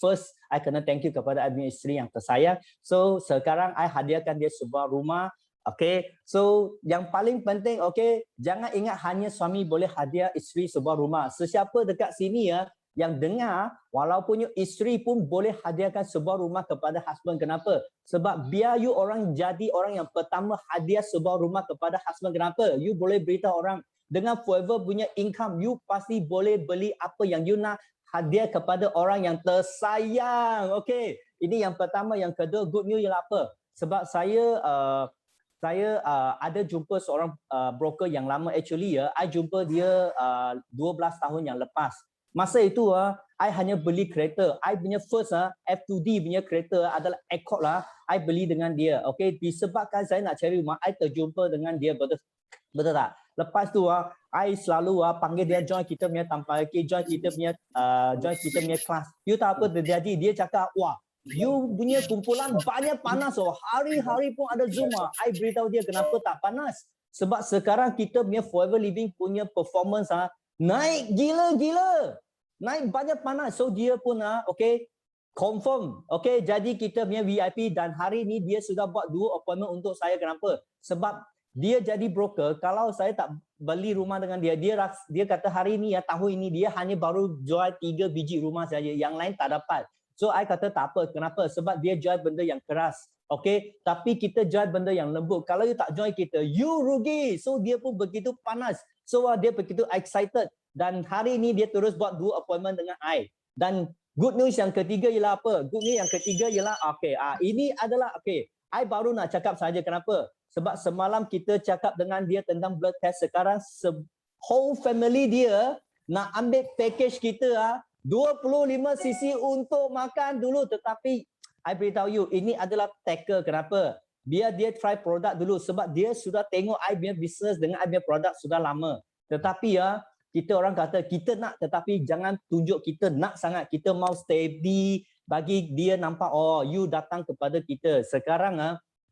S6: kena thank you kepada I punya isteri yang tersayang. So sekarang I hadiahkan dia sebuah rumah. Okay, so yang paling penting, okay, jangan ingat hanya suami boleh hadiah isteri sebuah rumah. Sesiapa dekat sini yang dengar, walaupun isteri pun boleh hadiahkan sebuah rumah kepada husband. Kenapa? Sebab biar you orang jadi orang yang pertama hadiah sebuah rumah kepada husband. Kenapa? You boleh beritahu orang, dengan Forever punya income, you pasti boleh beli apa yang you nak, hadiah kepada orang yang tersayang. Okay, ini yang pertama. Yang kedua, good news ialah apa? Sebab saya ada jumpa seorang broker yang lama. Actually I jumpa dia 12 tahun yang lepas. Masa itu I hanya beli kereta. I punya first F2D punya kereta adalah Accord lah. I beli dengan dia. Okay, disebabkan saya nak cari rumah, I terjumpa dengan dia. Betul tak? Lepas tu I selalu panggil dia join kita punya tampaki, join kita punya kelas. You tahu apa terjadi? Dia cakap, wah, you punya kumpulan banyak panas hari-hari pun ada Zoom. I beritahu dia, kenapa tak panas? Sebab sekarang kita punya Forever Living punya performance naik gila-gila. Naik banyak panas. So dia pun okay, confirm. Okay, jadi kita punya VIP dan hari ni dia sudah buat 2 appointment untuk saya. Kenapa? Sebab dia jadi broker. Kalau saya tak beli rumah dengan dia, dia kata hari ni tahun ini dia hanya baru jual 3 biji rumah saja. Yang lain tak dapat. So I kata tak apa. Kenapa? Sebab dia jual benda yang keras. Okay, tapi kita jual benda yang lembut. Kalau you tak join kita, you rugi. So dia pun begitu panas. So dia begitu excited. Dan hari ini dia terus buat 2 appointment dengan I. Dan good news yang ketiga ialah apa? Good news yang ketiga ialah okay, ini adalah okay, I baru nak cakap saja. Kenapa? Sebab semalam kita cakap dengan dia tentang blood test. Sekarang whole family dia nak ambil package kita 25cc untuk makan dulu. Tetapi I beritahu you, ini adalah taker. Kenapa? Biar dia try produk dulu. Sebab dia sudah tengok I punya business dengan I punya produk sudah lama. Tetapi kita orang kata kita nak, tetapi jangan tunjuk kita nak sangat. Kita mau steady, bagi dia nampak, oh you datang kepada kita. Sekarang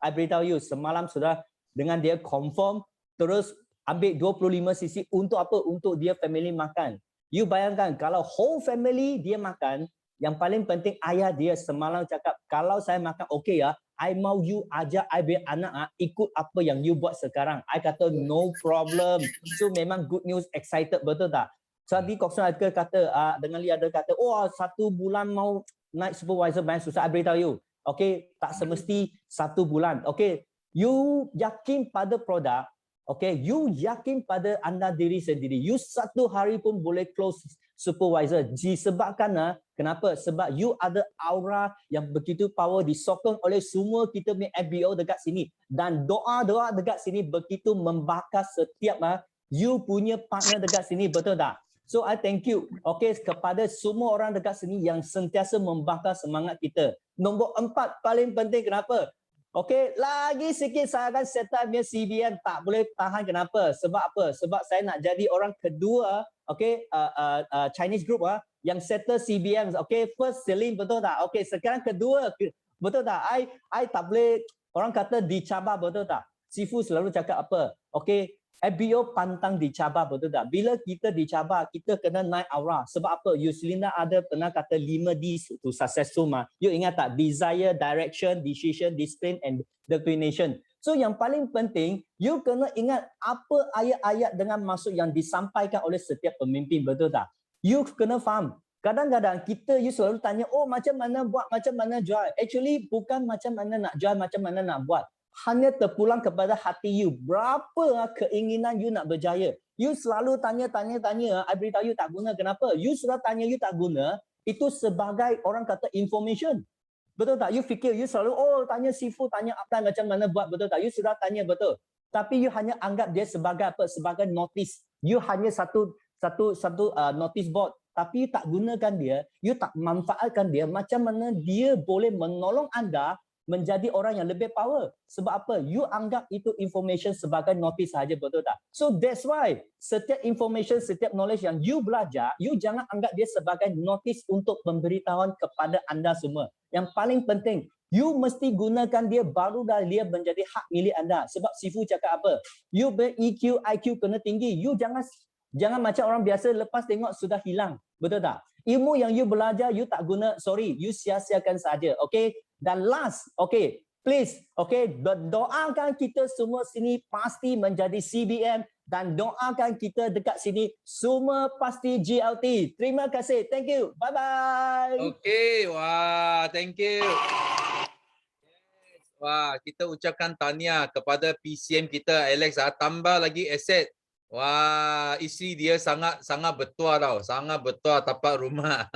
S6: I beritahu you, semalam sudah dengan dia confirm, terus ambil 25cc untuk apa? Untuk dia family makan. You bayangkan kalau whole family dia makan, yang paling penting ayah dia semalam cakap, kalau saya makan okey I mau you ajak I punya anak ikut apa yang you buat sekarang. I kata no problem. So memang good news, excited, betul tak? Tadi Kokson ada kata, dengan Lia ada kata, oh 1 bulan mau naik supervisor banyak susah. I beritahu you, okay, tak semesti 1 bulan. Okay, you yakin pada produk, okay, you yakin pada anda diri sendiri. You 1 hari pun boleh close supervisor. Disebabkan kenapa? Sebab you ada aura yang begitu power, disokong oleh semua kita punya FBO dekat sini. Dan doa-doa dekat sini begitu membakar setiap you punya partner dekat sini, betul tak? So I thank you, okay, kepada semua orang dekat sini yang sentiasa membakar semangat kita. Nombor 4 paling penting, kenapa? Okey, lagi sikit saya akan set up punya CBM. Tak boleh tahan, kenapa? Sebab apa? Sebab saya nak jadi orang kedua, okey, Chinese group yang settle CBM. Okey, first Celine, betul tak? Okey, sekarang kedua, betul tak? I tak boleh, orang kata dicabar, betul tak? Sifu selalu cakap apa? Okey, FBO pantang dicabar, betul tak? Bila kita dicabar, kita kena naik aura. Sebab apa? Yuslinda ada pernah kata 5D to successful mah. You ingat tak? Desire, direction, decision, discipline and determination. So yang paling penting, you kena ingat apa ayat-ayat dengan maksud yang disampaikan oleh setiap pemimpin, betul tak? You kena faham. Kadang-kadang kita you selalu tanya, oh macam mana buat, macam mana jual. Actually bukan macam mana nak jual, macam mana nak buat. Hanya terpulang kepada hati you. Berapa keinginan you nak berjaya. You selalu tanya. I beritahu you tak guna. Kenapa? You sudah tanya you tak guna. Itu sebagai orang kata information. Betul tak? You fikir, you selalu, oh tanya Sifu, tanya apa macam mana buat. Betul tak? You sudah tanya, betul. Tapi you hanya anggap dia sebagai apa? Sebagai notice. You hanya satu notice board. Tapi you tak gunakan dia. You tak manfaatkan dia. Macam mana dia boleh menolong anda menjadi orang yang lebih power. Sebab apa? You anggap itu information sebagai notice saja, betul tak? So that's why setiap information, setiap knowledge yang you belajar, you jangan anggap dia sebagai notice untuk pemberitahuan kepada anda semua. Yang paling penting, you mesti gunakan dia barulah dia menjadi hak milik anda. Sebab Sifu cakap apa? You ber-EQ, IQ kena tinggi. You jangan macam orang biasa lepas tengok sudah hilang. Betul tak? Ilmu yang you belajar, you tak guna, sorry, you sia-siakan saja. Okay? Dan last, okay, please, okay, doakan kita semua sini pasti menjadi CBM dan doakan kita dekat sini semua pasti GLT. Terima kasih. Thank you. Bye-bye.
S1: Okay, wah, thank you. Wah, kita ucapkan tahniah kepada PCM kita, Alex. Tambah lagi aset. Wah, isteri dia sangat bertuah tau. Sangat bertuah tapak rumah.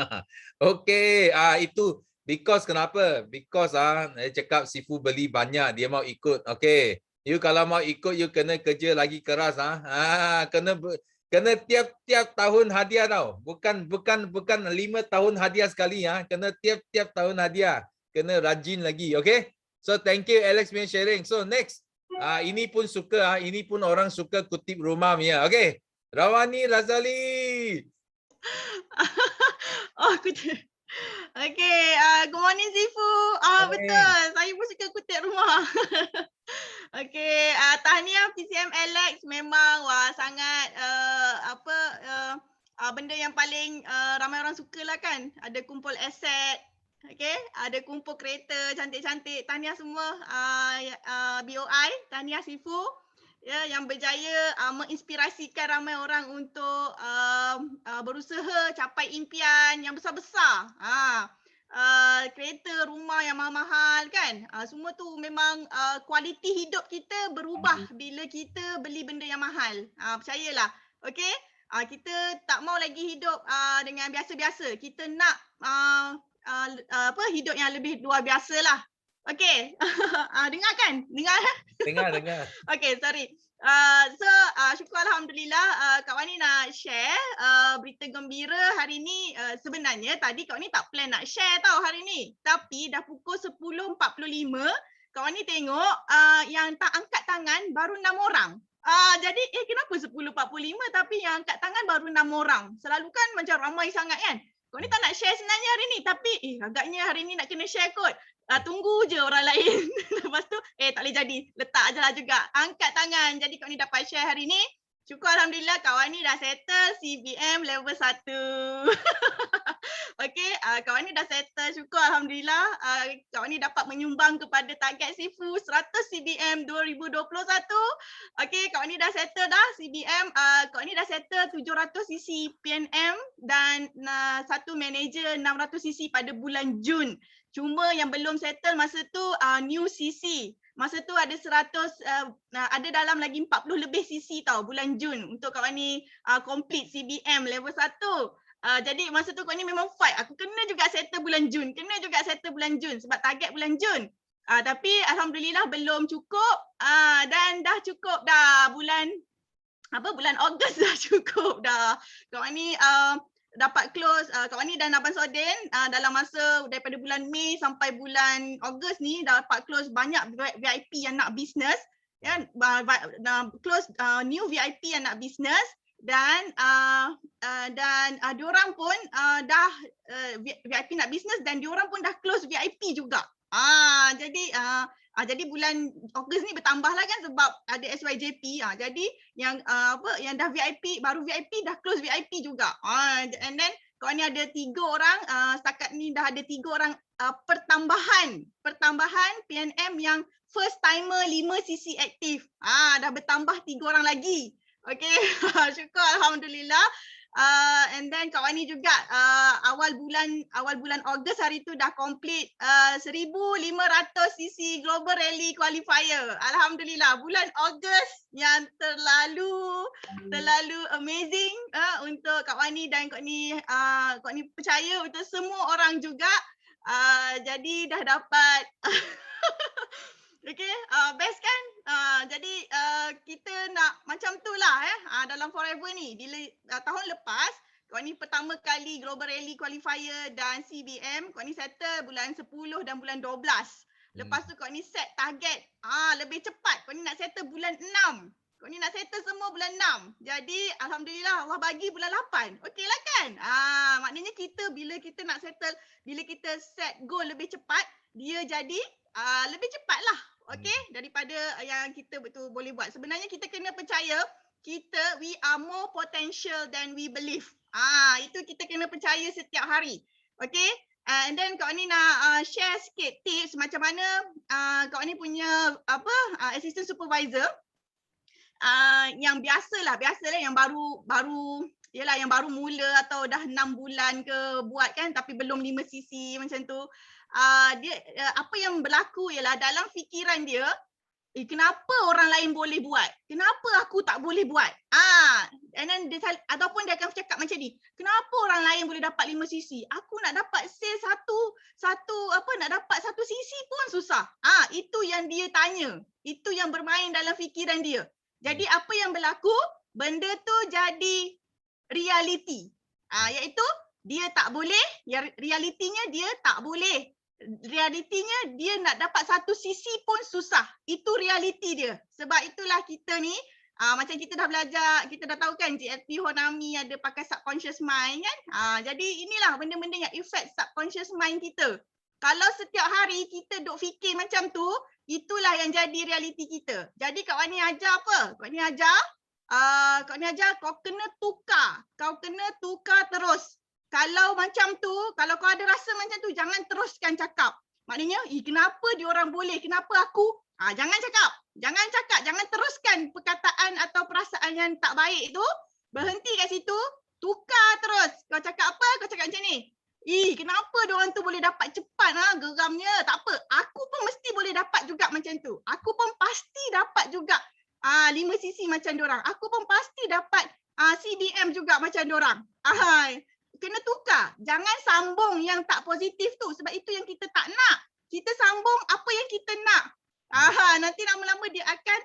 S1: Okay, itu because kenapa? Because saya cakap Sifu beli banyak, dia mau ikut. Okay. You kalau mau ikut, you kena kerja lagi keras. Kena tiap-tiap tahun hadiah tau. Bukan 5 tahun hadiah sekali. Kena tiap-tiap tahun hadiah. Kena rajin lagi. Okay. So thank you Alex punya sharing. So next. Ini pun suka, ini pun orang suka kutip rumah punya. Okay. Rawani Razali.
S7: Oh, kutip. Okay, good morning Sifu. Betul, saya pun suka kutip rumah. Okay, tahniah PCM Alex, memang wah sangat benda yang paling ramai orang suka lah kan. Ada kumpul aset, okay, ada kumpul kereta cantik-cantik. Tahniah semua BOI, tahniah Sifu. Ya, yang berjaya menginspirasikan ramai orang untuk berusaha capai impian yang besar-besar. Kereta, rumah yang mahal-mahal kan. Semua tu memang kualiti hidup kita berubah bila kita beli benda yang mahal. Percayalah. Okey? Kita tak mau lagi hidup dengan biasa-biasa. Kita nak hidup yang lebih luar biasa lah. Okey. Dengar kan? Dengar?
S1: Dengar.
S7: Okey, sorry. Syukur Alhamdulillah Kak Wani nak share berita gembira hari ni. Sebenarnya tadi Kak Wani tak plan nak share tau hari ni. Tapi dah pukul 10.45 Kak Wani tengok yang tak angkat tangan baru 6 orang. Jadi kenapa 10.45 tapi yang angkat tangan baru 6 orang? Selalu kan macam ramai sangat kan. Kak Wani tak nak share sebenarnya hari ni. Tapi agaknya hari ni nak kena share kot. Tunggu je orang lain. Lepas tu tak boleh jadi. Letak je lah juga. Angkat tangan. Jadi Kak Wani dapat share hari ni. Syukur Alhamdulillah Kak Wani dah settle CBM level 1. Okey, Kak Wani dah settle. Syukur Alhamdulillah Kak Wani dapat menyumbang kepada target Sifu 100 CBM 2021. Okey, Kak Wani dah settle dah CBM. Kak Wani dah settle 700 cc PNM dan satu manager 600 cc pada bulan Jun. Cuma yang belum settle masa tu new CC. Masa tu ada 100, ada dalam lagi 40 lebih CC tau bulan Jun untuk Kak Wani complete CBM level 1. Jadi masa tu Kak Wani memang fight. Aku kena juga settle bulan Jun. Sebab target bulan Jun. Tapi Alhamdulillah belum cukup dan dah cukup dah bulan Ogos dah cukup dah. Kak Wani dapat close Kak Wani dan Abang Sodin dalam masa daripada bulan Mei sampai bulan Ogos ni dapat close banyak VIP yang nak bisnes ya, close new VIP yang nak bisnes dan diorang pun dah VIP nak bisnes dan diorang pun dah close VIP juga. Jadi bulan Ogos ni bertambahlah kan sebab ada SYJP. Jadi yang yang dah VIP, baru VIP dah close VIP juga. And then Kak Wani ada 3 orang, setakat ni dah ada 3 orang pertambahan PNM yang first timer 5 CC aktif. Dah bertambah 3 orang lagi. Okey, syukur alhamdulillah. And then Kak Wani juga awal bulan Ogos hari tu dah complete 1,500 CC Global Rally Qualifier. Alhamdulillah, bulan Ogos yang terlalu amazing untuk Kak Wani dan Kak Wani percaya untuk semua orang juga. Jadi dah dapat okay, best kan? Jadi kita nak macam tu lah dalam Forever ni. Bila tahun lepas, Kak Wani pertama kali Global Rally Qualifier dan CBM, Kak Wani settle bulan 10 dan bulan 12. Lepas tu Kak Wani set target lebih cepat. Kak Wani nak settle bulan 6. Kak Wani nak settle semua bulan 6. Jadi alhamdulillah Allah bagi bulan 8. Okey lah kan? Maknanya kita bila kita nak settle, bila kita set goal lebih cepat, dia jadi lebih cepat lah. Okay, daripada yang kita betul boleh buat. Sebenarnya kita kena percaya we are more potential than we believe. Itu kita kena percaya setiap hari. Okay, and then Kak Wani nak share sikit tips macam mana Kak Wani punya assistant supervisor yang biasalah yang baru yang baru mula atau dah 6 bulan ke buat kan tapi belum 5 CC macam tu. Dia apa yang berlaku ialah dalam fikiran dia, kenapa orang lain boleh buat? Kenapa aku tak boleh buat? And then dia, ataupun dia akan cakap macam ni, kenapa orang lain boleh dapat 5 CC? Aku nak dapat sale nak dapat 1 CC pun susah. Itu yang dia tanya. Itu yang bermain dalam fikiran dia. Jadi apa yang berlaku? Benda tu jadi reality. Iaitu dia tak boleh, realitinya dia tak boleh. Realitinya dia nak dapat 1 sisi pun susah. Itu realiti dia. Sebab itulah kita ni macam kita dah belajar, kita dah tahu kan GLP Honami ada pakai subconscious mind kan. Jadi inilah benda-benda yang affect subconscious mind kita. Kalau setiap hari kita duk fikir macam tu, itulah yang jadi realiti kita. Jadi Kak Wani ajar apa? Kak Wani ajar kau kena tukar. Kau kena tukar terus. Kalau macam tu, kalau kau ada rasa macam tu, jangan teruskan cakap. Maknanya, kenapa diorang boleh, kenapa aku? Jangan cakap. Jangan teruskan perkataan atau perasaan yang tak baik tu. Berhenti kat situ, tukar terus. Kau cakap apa? Kau cakap macam ni. Kenapa diorang tu boleh dapat cepat geramnya? Tak apa, aku pun mesti boleh dapat juga macam tu. Aku pun pasti dapat juga 5 CC macam diorang. Aku pun pasti dapat CBM juga macam diorang. Kena tukar. Jangan sambung yang tak positif tu. Sebab itu yang kita tak nak. Kita sambung apa yang kita nak. Nanti lama-lama dia akan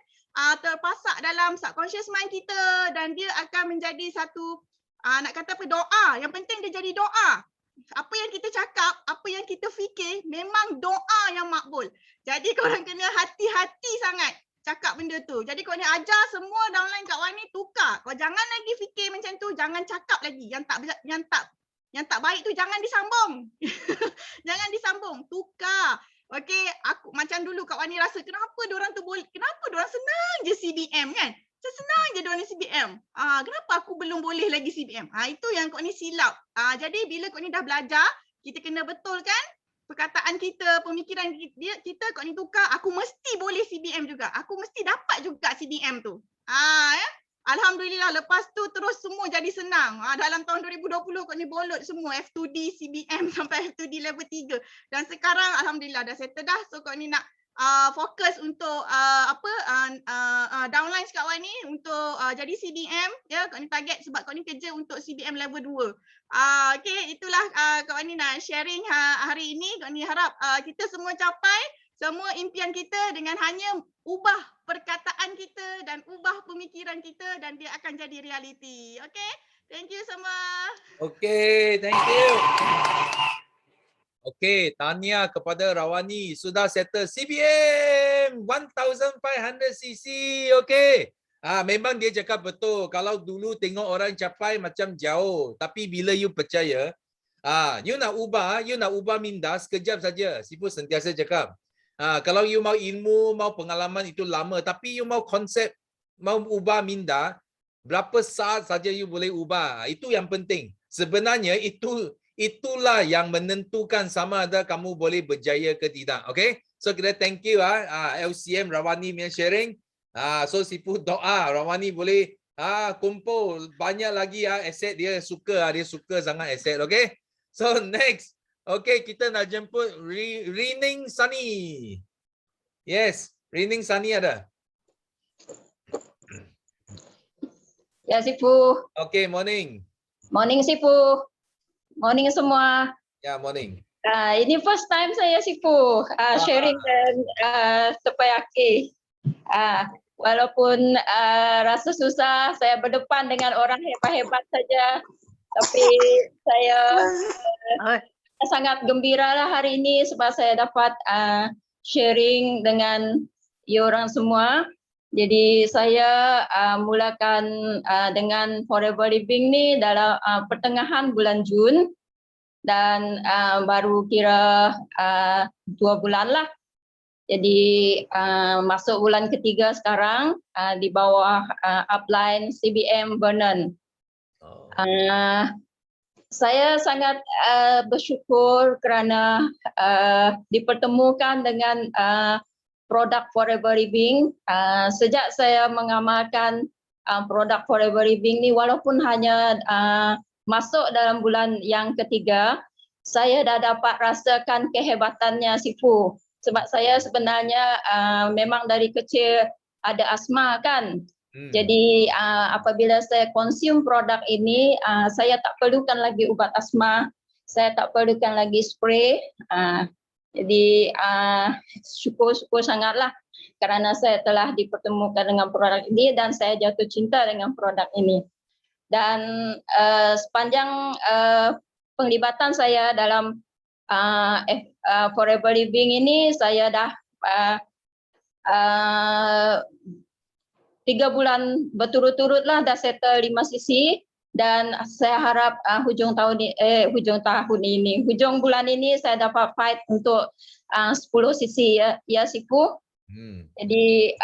S7: terpasak dalam subconscious mind kita. Dan dia akan menjadi satu, nak kata apa, doa. Yang penting dia jadi doa. Apa yang kita cakap, apa yang kita fikir, memang doa yang makbul. Jadi korang kena hati-hati sangat cakap benda tu. Jadi kau ni ajar semua downline Kak Wani tukar. Kau jangan lagi fikir macam tu, jangan cakap lagi. Yang tak baik tu jangan disambung. Jangan disambung, tukar. Okey, aku macam dulu Kak Wani rasa kenapa diorang tu boleh, kenapa diorang senang je CBM kan? Macam senang je diorang ni CBM. Kenapa aku belum boleh lagi CBM? Itu yang Kak Wani silap. Jadi bila Kak Wani dah belajar, kita kena betulkan perkataan kita, pemikiran kita, Kak Wani tukar, aku mesti boleh CBM juga. Aku mesti dapat juga CBM tu. Alhamdulillah lepas tu terus semua jadi senang. Dalam tahun 2020 Kak Wani bolot semua F2D, CBM sampai F2D level 3. Dan sekarang alhamdulillah dah settle dah. So Kak Wani nak fokus untuk downlines Kak Wani untuk jadi CBM ya. Kak Wani target sebab Kak Wani kerja untuk CBM level 2. Okey, itulah Kak Wani nak sharing hari ini. Kak Wani harap kita semua capai semua impian kita dengan hanya ubah perkataan kita dan ubah pemikiran kita dan dia akan jadi realiti. Okey? Thank you semua.
S1: Okay, thank you. Okay, tahniah kepada Rawani sudah settle CBM 1500cc. Okay. Memang dia cakap betul. Kalau dulu tengok orang capai macam jauh, tapi bila you percaya, you nak ubah minda sekejap saja. Sifu sentiasa cakap. Kalau you mau ilmu, mau pengalaman itu lama, tapi you mau konsep, mau ubah minda, berapa saat saja you boleh ubah. Itu yang penting. Sebenarnya itulah yang menentukan sama ada kamu boleh berjaya ke tidak. Okay? So kita thank you LCM Rawani punya sharing. So Sifu doa Rawani boleh kumpul banyak lagi aset dia suka sangat aset. Okay? So next. Okay, kita nak jemput Rining Sunny. Yes, Rining Sunny ada.
S8: Ya, Sifu.
S1: Okay, morning.
S8: Morning, Sifu. Morning semua.
S1: Ya, morning.
S8: Ini first time saya, Sifu, sharing dan Tepanyaki. Walaupun rasa susah, saya berdepan dengan orang hebat-hebat saja. Tapi saya sangat gembira lah hari ini sebab saya dapat sharing dengan you orang semua. Jadi saya mulakan dengan Forever Living ni dalam pertengahan bulan Jun dan baru kira 2 bulan lah. Jadi masuk bulan ketiga sekarang di bawah upline CBM Vernon. Saya sangat bersyukur kerana dipertemukan dengan produk Forever Living. Sejak saya mengamalkan produk Forever Living ni, walaupun hanya masuk dalam bulan yang ketiga, saya dah dapat rasakan kehebatannya, Sifu. Sebab saya sebenarnya memang dari kecil ada asma kan. Jadi apabila saya konsum produk ini, saya tak perlukan lagi ubat asma, saya tak perlukan lagi spray. Jadi syukur sangatlah kerana saya telah dipertemukan dengan produk ini dan saya jatuh cinta dengan produk ini. Dan sepanjang penglibatan saya dalam Forever Living ini, saya dah 3 bulan berturut-turut dah settle 5 cc. Dan saya harap hujung bulan ini saya dapat fight untuk 10 cc ya Sifu. Jadi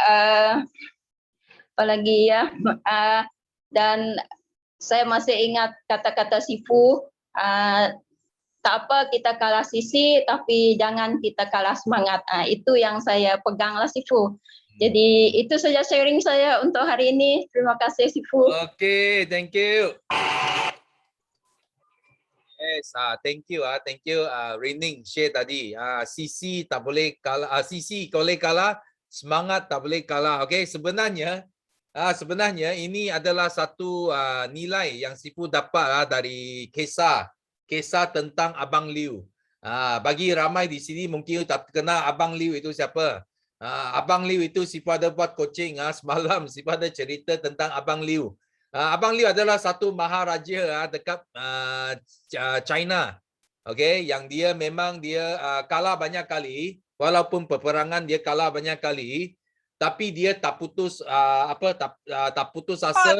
S8: apalagi ya, dan saya masih ingat kata-kata Sifu, tak apa kita kalah cc tapi jangan kita kalah semangat. Itu yang saya peganglah Sifu. Jadi itu saja sharing saya untuk hari ini. Terima kasih Sifu.
S1: Okay, thank you. Yes, thank you Rining share tadi. CC tak boleh kalah, CC boleh kalah, semangat tak boleh kalah. Okay, sebenarnya ini adalah satu nilai yang Sifu dapat dari kisah tentang Abang Liu. Bagi ramai di sini mungkin tak kenal Abang Liu itu siapa. Abang Liu itu Sifu ada buat coaching semalam, Sifu ada cerita tentang Abang Liu. Abang Liu adalah satu maharaja dekat China. Okay, yang dia memang kalah banyak kali, walaupun peperangan dia kalah banyak kali, tapi dia tak putus tak putus asa.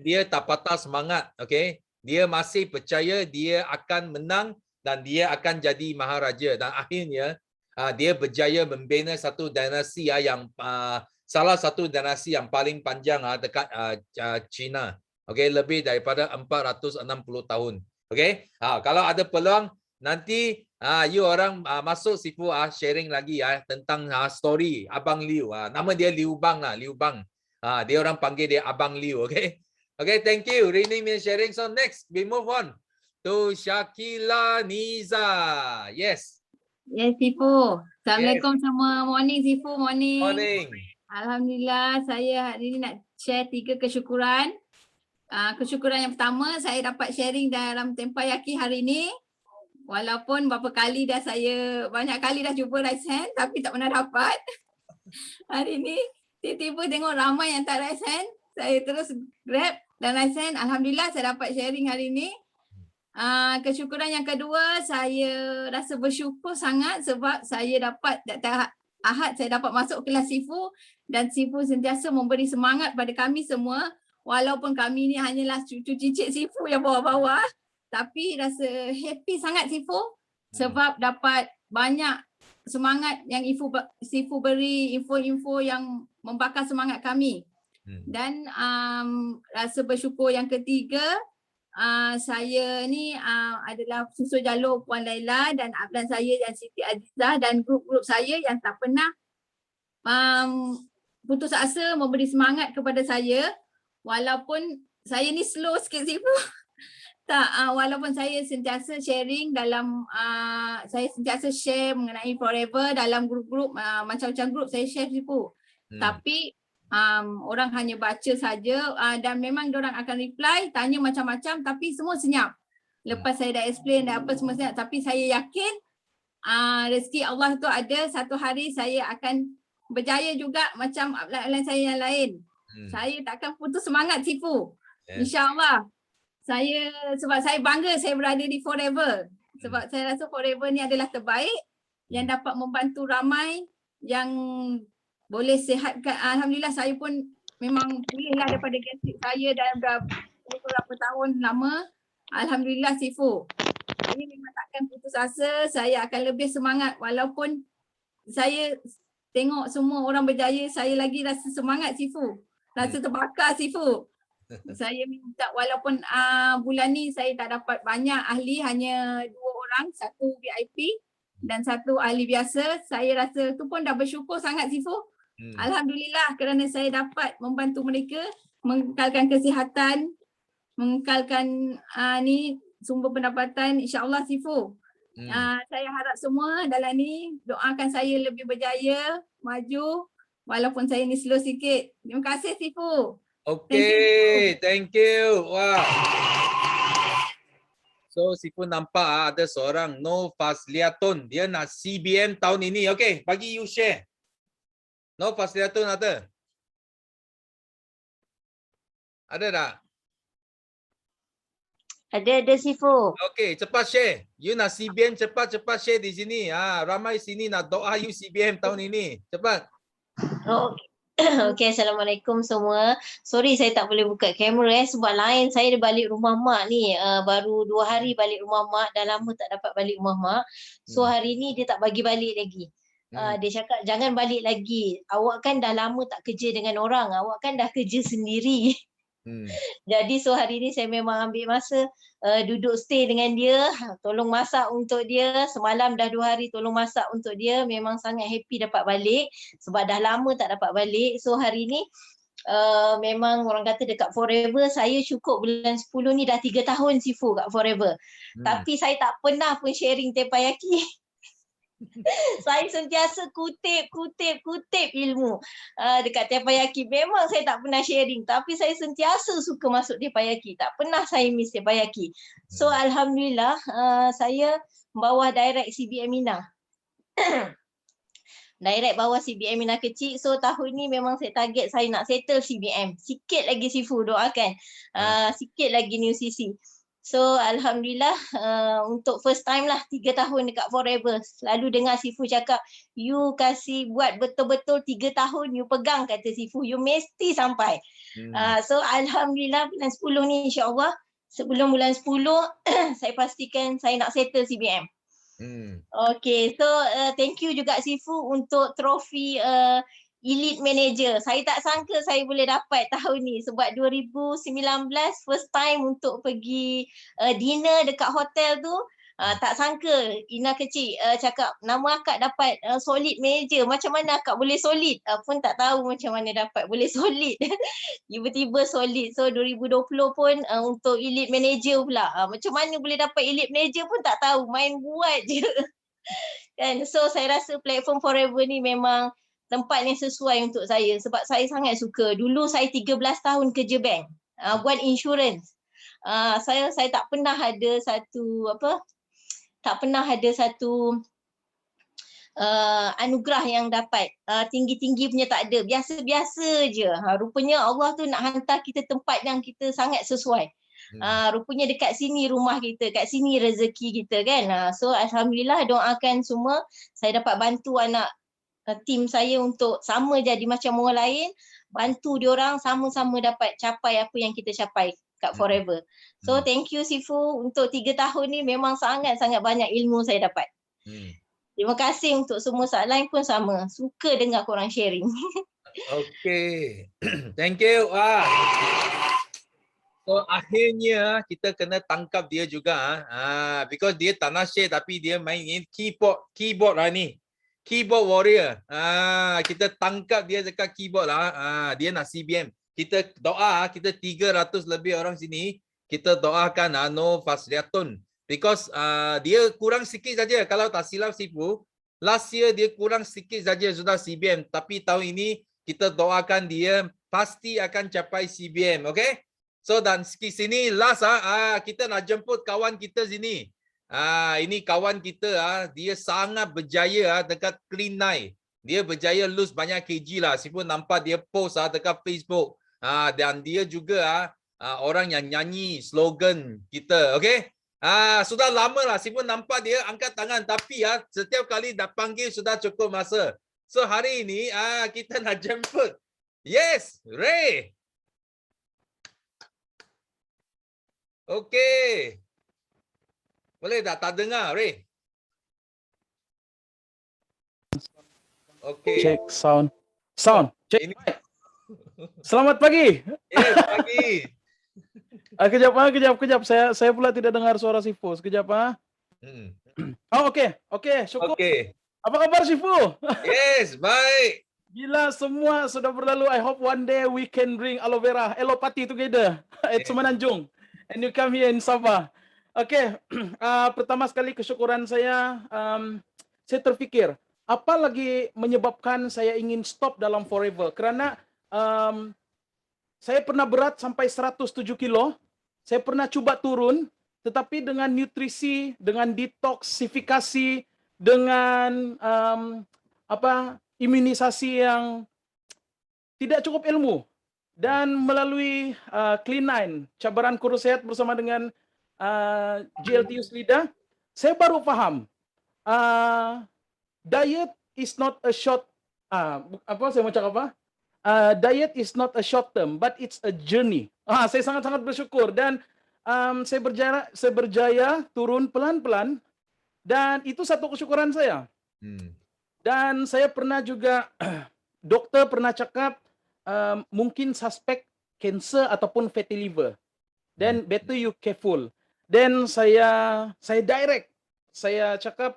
S1: Dia tak patah semangat. Okay, dia masih percaya dia akan menang dan dia akan jadi maharaja, dan akhirnya dia berjaya membina satu dinasti yang salah satu dinasti yang paling panjang dekat China. Okey, lebih daripada 460 tahun. Okey. Kalau ada peluang nanti you orang masuk Sifu sharing lagi tentang story Abang Liu. Nama dia Liu Bang lah, Liu Bang. Dia orang panggil dia Abang Liu, okey. Okay, thank you Rining sharing. So next we move on to Shakila Niza. Yes.
S9: Yes, Sifu. Assalamualaikum semua. Morning, Sifu. Morning.
S1: Morning.
S9: Alhamdulillah, saya hari ini nak share 3 kesyukuran. Kesyukuran yang pertama, saya dapat sharing dalam Tempanyaki hari ini. Walaupun banyak kali dah jumpa raise hand, tapi tak pernah dapat. Hari ini, tiba-tiba tengok ramai yang tak raise hand. Saya terus grab dan lesen. Alhamdulillah saya dapat sharing hari ini. Kesyukuran yang kedua, saya rasa bersyukur sangat sebab saya dapat Ahad saya dapat masuk kelas Sifu dan Sifu sentiasa memberi semangat pada kami semua walaupun kami ni hanyalah cucu cicit Sifu yang bawah-bawah, tapi rasa happy sangat Sifu sebab dapat banyak semangat yang Sifu beri, info-info yang membakar semangat kami. Dan rasa bersyukur yang ketiga, saya ni adalah susul jalur Puan Laila dan abang saya dan Siti Azizah dan grup-grup saya yang tak pernah putus asa memberi semangat kepada saya walaupun saya ni slow sikit Sifu. Walaupun saya sentiasa sharing dalam saya sentiasa share mengenai Forever dalam grup-grup macam-macam grup saya share Sifu. Tapi orang hanya baca saja dan memang diorang akan reply, tanya macam-macam tapi semua senyap. Lepas saya dah explain dah apa semua senyap, tapi saya yakin rezeki Allah tu ada, satu hari saya akan berjaya juga macam upline saya yang lain. Saya takkan putus semangat Sifu. InsyaAllah. Sebab saya bangga saya berada di Forever. Sebab saya rasa Forever ni adalah terbaik yang dapat membantu ramai yang boleh sihatkan. Alhamdulillah saya pun memang pulihlah daripada gastrik saya dah beberapa tahun lama. Alhamdulillah Sifu. Ini memang takkan putus asa, saya akan lebih semangat walaupun saya tengok semua orang berjaya, saya lagi rasa semangat Sifu. Rasa terbakar Sifu. Saya minta walaupun bulan ni saya tak dapat banyak ahli, hanya 2 orang, satu VIP dan satu ahli biasa. Saya rasa tu pun dah bersyukur sangat Sifu. Alhamdulillah kerana saya dapat membantu mereka mengekalkan kesihatan, mengekalkan ni sumber pendapatan, insya-Allah Sifu. Saya harap semua dalam ni doakan saya lebih berjaya, maju walaupun saya ni slow sikit. Terima kasih Sifu.
S1: Okay, thank you. Wah. So Sifu nampak ada seorang No Fasliatun, dia nak CBM tahun ini. Okay, bagi you share. No Fasliatun ada? Ada tak?
S10: Ada Sifu.
S1: Okay, cepat share. You nak CBM cepat-cepat share di sini. Ramai sini nak doa you CBM tahun ini. Cepat.
S10: Okay, Assalamualaikum semua. Sorry saya tak boleh buka kamera sebab lain saya balik rumah mak ni. Baru 2 hari balik rumah mak, dah lama tak dapat balik rumah mak. So hari ni dia tak bagi balik lagi. Dia cakap jangan balik lagi. Awak kan dah lama tak kerja dengan orang. Awak kan dah kerja sendiri. Jadi so hari ni saya memang ambil masa duduk stay dengan dia, tolong masak untuk dia. Semalam dah 2 hari tolong masak untuk dia. Memang sangat happy dapat balik sebab dah lama tak dapat balik. So hari ni memang orang kata dekat Forever saya cukup bulan 10 ni dah 3 tahun Sifu kat Forever. Tapi saya tak pernah pun sharing teppanyaki. Saya sentiasa kutip ilmu dekat teppanyaki. Memang saya tak pernah sharing tapi saya sentiasa suka masuk teppanyaki. Tak pernah saya miss teppanyaki. So alhamdulillah saya bawah direct CBM Mina. Direct bawah CBM Mina kecil. So tahun ni memang saya target saya nak settle CBM. Sikit lagi Sifu doakan. Sikit lagi new CC. So alhamdulillah untuk first time lah 3 tahun dekat Forever. Selalu dengar Sifu cakap you kasih buat betul-betul 3 tahun you pegang kata Sifu, you mesti sampai. So alhamdulillah bulan 10 ni insya-Allah sebelum bulan 10 saya pastikan saya nak settle CBM. Okay, so thank you juga Sifu untuk trofi Elite Manager. Saya tak sangka saya boleh dapat tahun ni sebab 2019 first time untuk pergi dinner dekat hotel tu. Tak sangka Ina kecil cakap nama akak dapat solid manager. Macam mana akak boleh solid? Pun tak tahu macam mana dapat boleh solid. Tiba-tiba solid. So 2020 pun untuk Elite Manager pula. Macam mana boleh dapat Elite Manager pun tak tahu. Main buat je. Kan? So saya rasa platform Forever ni memang tempat yang sesuai untuk saya sebab saya sangat suka. Dulu saya 13 tahun kerja bank, buat insurans. Saya tak pernah ada satu anugerah yang dapat. Tinggi-tinggi punya tak ada, biasa-biasa je. Rupanya Allah tu nak hantar kita tempat yang kita sangat sesuai. Rupanya dekat sini rumah kita, kat sini rezeki kita kan. So alhamdulillah, doakan semua saya dapat bantu anak tim saya untuk sama jadi macam orang lain, bantu diorang sama-sama dapat capai apa yang kita capai kat Forever. So thank you Sifu, untuk 3 tahun ni memang sangat-sangat banyak ilmu saya dapat. Terima kasih untuk semua, soalan pun sama. Suka dengar korang sharing.
S1: Okay. Thank you. So akhirnya kita kena tangkap dia juga. Because dia tak nak share tapi dia main keyboard lah ni. Keyboard warrior. Kita tangkap dia dekat keyboard lah. Dia nak CBM. Kita doa, kita 300 lebih orang sini. Kita doakan Noh Fasliatun. Because dia kurang sikit saja. Kalau tak silap Sifu, last year dia kurang sikit saja sudah CBM. Tapi tahun ini kita doakan dia pasti akan capai CBM. Okay? So dan sini last kita nak jemput kawan kita sini. Ini kawan kita dia sangat berjaya dekat Clean Night. Dia berjaya lose banyak kg lah. Sifu nampak dia post dekat Facebook. Dan dia juga orang yang nyanyi slogan kita. Okay? Sudah lama lah Sifu nampak dia angkat tangan, tapi setiap kali dah panggil sudah cukup masa. So hari ini kita nak jemput. Yes, Ray. Okay. Boleh tak dengar, Ray? Okay.
S11: Check sound. Check.
S1: Ini...
S11: Selamat pagi.
S1: Yes, pagi.
S11: Kejap. Saya pula tidak dengar suara Sifu. Sekejap Okey, syukur.
S1: Okay.
S11: Apa kabar Sifu?
S1: Yes, baik.
S11: Gila, semua sudah berlalu. I hope one day we can bring aloe vera, party together at Semenanjung. And you come here in Sabah. Okay, pertama sekali kesyukuran saya terfikir, apa lagi menyebabkan saya ingin stop dalam Forever? Kerana saya pernah berat sampai 107 kilo, saya pernah cuba turun, tetapi dengan nutrisi, dengan detoksifikasi, dengan imunisasi yang tidak cukup ilmu, dan melalui Clean 9, cabaran kurus sehat bersama dengan GLTU Slida, saya baru faham diet is not a short diet is not a short term, but it's a journey. Saya sangat-sangat bersyukur, dan saya berjaya turun pelan-pelan, dan itu satu kesyukuran saya. Dan saya pernah juga dokter pernah cakap mungkin suspek cancer ataupun fatty liver. Then better you careful. Then saya direct, saya cakap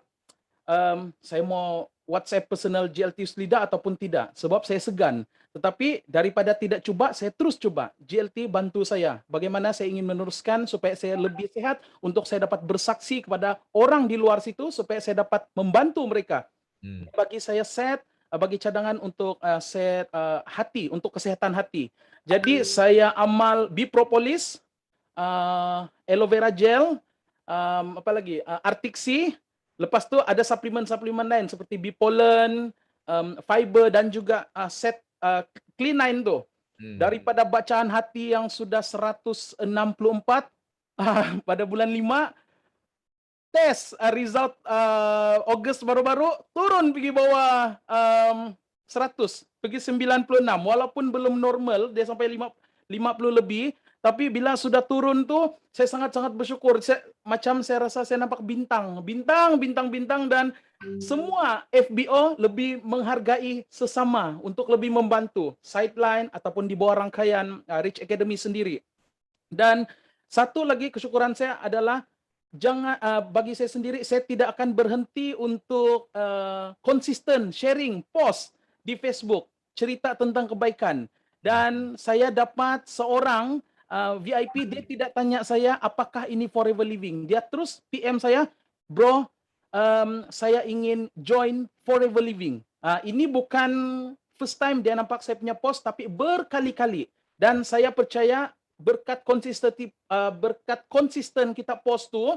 S11: saya mau WhatsApp personal GLTU Slida ataupun tidak, sebab saya segan. Tetapi daripada tidak cuba, saya terus cuba. GLT bantu saya. Bagaimana saya ingin meneruskan supaya saya lebih sehat, untuk saya dapat bersaksi kepada orang di luar situ, supaya saya dapat membantu mereka. Bagi saya bagi cadangan untuk set hati, untuk kesehatan hati. Jadi saya amal Bipropolis, aloe vera gel, apa lagi, Artixi. Lepas tu ada suplemen-suplemen lain seperti Bipolen, fiber, dan juga set Clean 9 tu. Daripada bacaan hati yang sudah 164 pada bulan 5, tes result Ogos baru-baru turun pergi bawah 100, pergi 96, walaupun belum normal, dia sampai 50 lebih, tapi bila sudah turun tu saya sangat-sangat bersyukur. Macam saya rasa saya nampak bintang, dan semua FBO lebih menghargai sesama untuk lebih membantu sideline ataupun di bawah rangkaian Rich Academy sendiri. Dan satu lagi kesyukuran saya adalah bagi saya sendiri, saya tidak akan berhenti untuk konsisten sharing post di Facebook cerita tentang kebaikan. Dan saya dapat seorang VIP, dia tidak tanya saya apakah ini Forever Living. Dia terus PM saya, bro, saya ingin join Forever Living. Ini bukan first time dia nampak saya punya post, tapi berkali-kali. Dan saya percaya berkat konsisten kita post tu,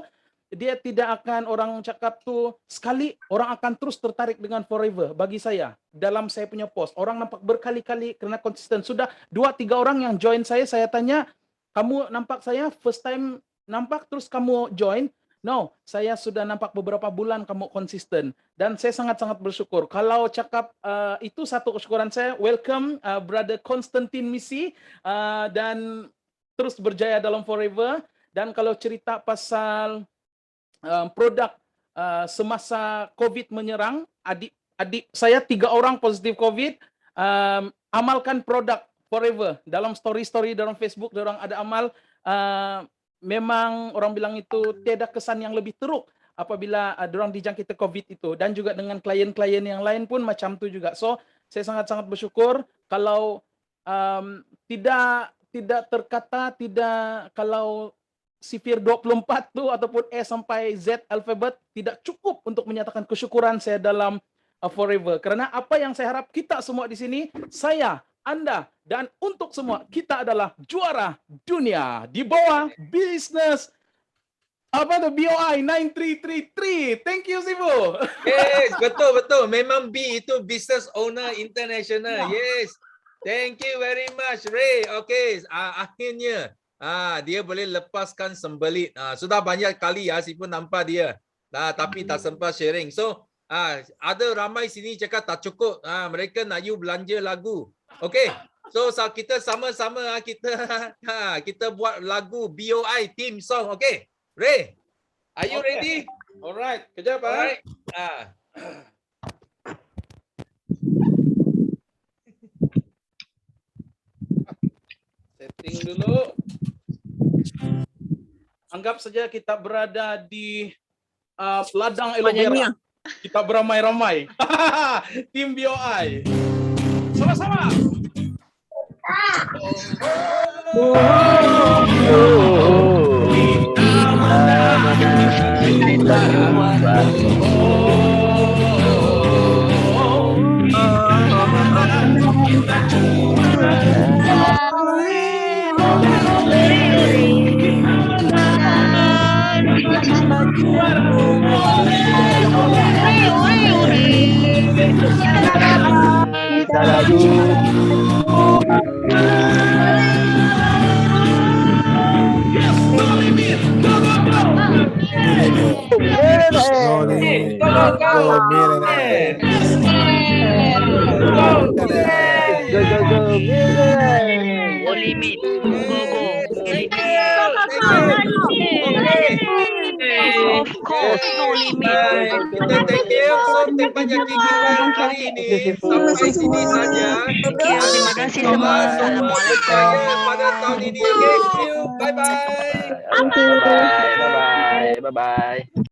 S11: dia tidak akan orang cakap tuh sekali, orang akan terus tertarik dengan Forever. Bagi saya, dalam saya punya post, orang nampak berkali-kali karena konsisten. Sudah 2-3 orang yang join saya tanya, kamu nampak saya first time nampak terus kamu join? No, saya sudah nampak beberapa bulan kamu konsisten. Dan saya sangat-sangat bersyukur. Kalau cakap itu satu kesyukuran saya, welcome Brother Konstantin Misi dan terus berjaya dalam Forever. Dan kalau cerita pasal produk semasa COVID menyerang, adik saya 3 orang positif COVID, amalkan produk Forever. Dalam story-story dalam Facebook, orang ada amal, memang orang bilang itu tiada kesan yang lebih teruk apabila orang dijangkit COVID itu. Dan juga dengan klien-klien yang lain pun macam itu juga. So, saya sangat-sangat bersyukur kalau tidak terkata, tidak kalau sifir 24 tu ataupun E sampai Z alfabet tidak cukup untuk menyatakan kesyukuran saya dalam Forever. Karena apa yang saya harap kita semua di sini, saya, Anda, dan untuk semua, kita adalah juara dunia di bawah bisnis BOI 9333. Thank you, Sifu.
S1: Yes, betul. Memang B itu Business Owner International. Yes. Thank you very much, Ray. Okay, akhirnya dia boleh lepaskan sembelit. Sudah banyak kali Sifu nampak dia. Tapi tak sempat sharing. So, ada ramai sini cakap tak cukup. Mereka nak you belanja lagu. Okay. So kita sama-sama kita buat lagu BOI theme song. Okay. Ray, are you ready?
S11: Alright, kejap
S1: Alright.
S11: Setting dulu. Anggap saja kita berada di ladang aloe vera. Kita beramai-ramai. Tim BOI. Sama-sama.
S1: Thank you. So, tempat yang kita hari ini sampai sini saja.
S12: Terima kasih semua. Assalamualaikum.
S1: Pada tahun ini. Okay, see you. Bye-bye.
S6: Bye bye.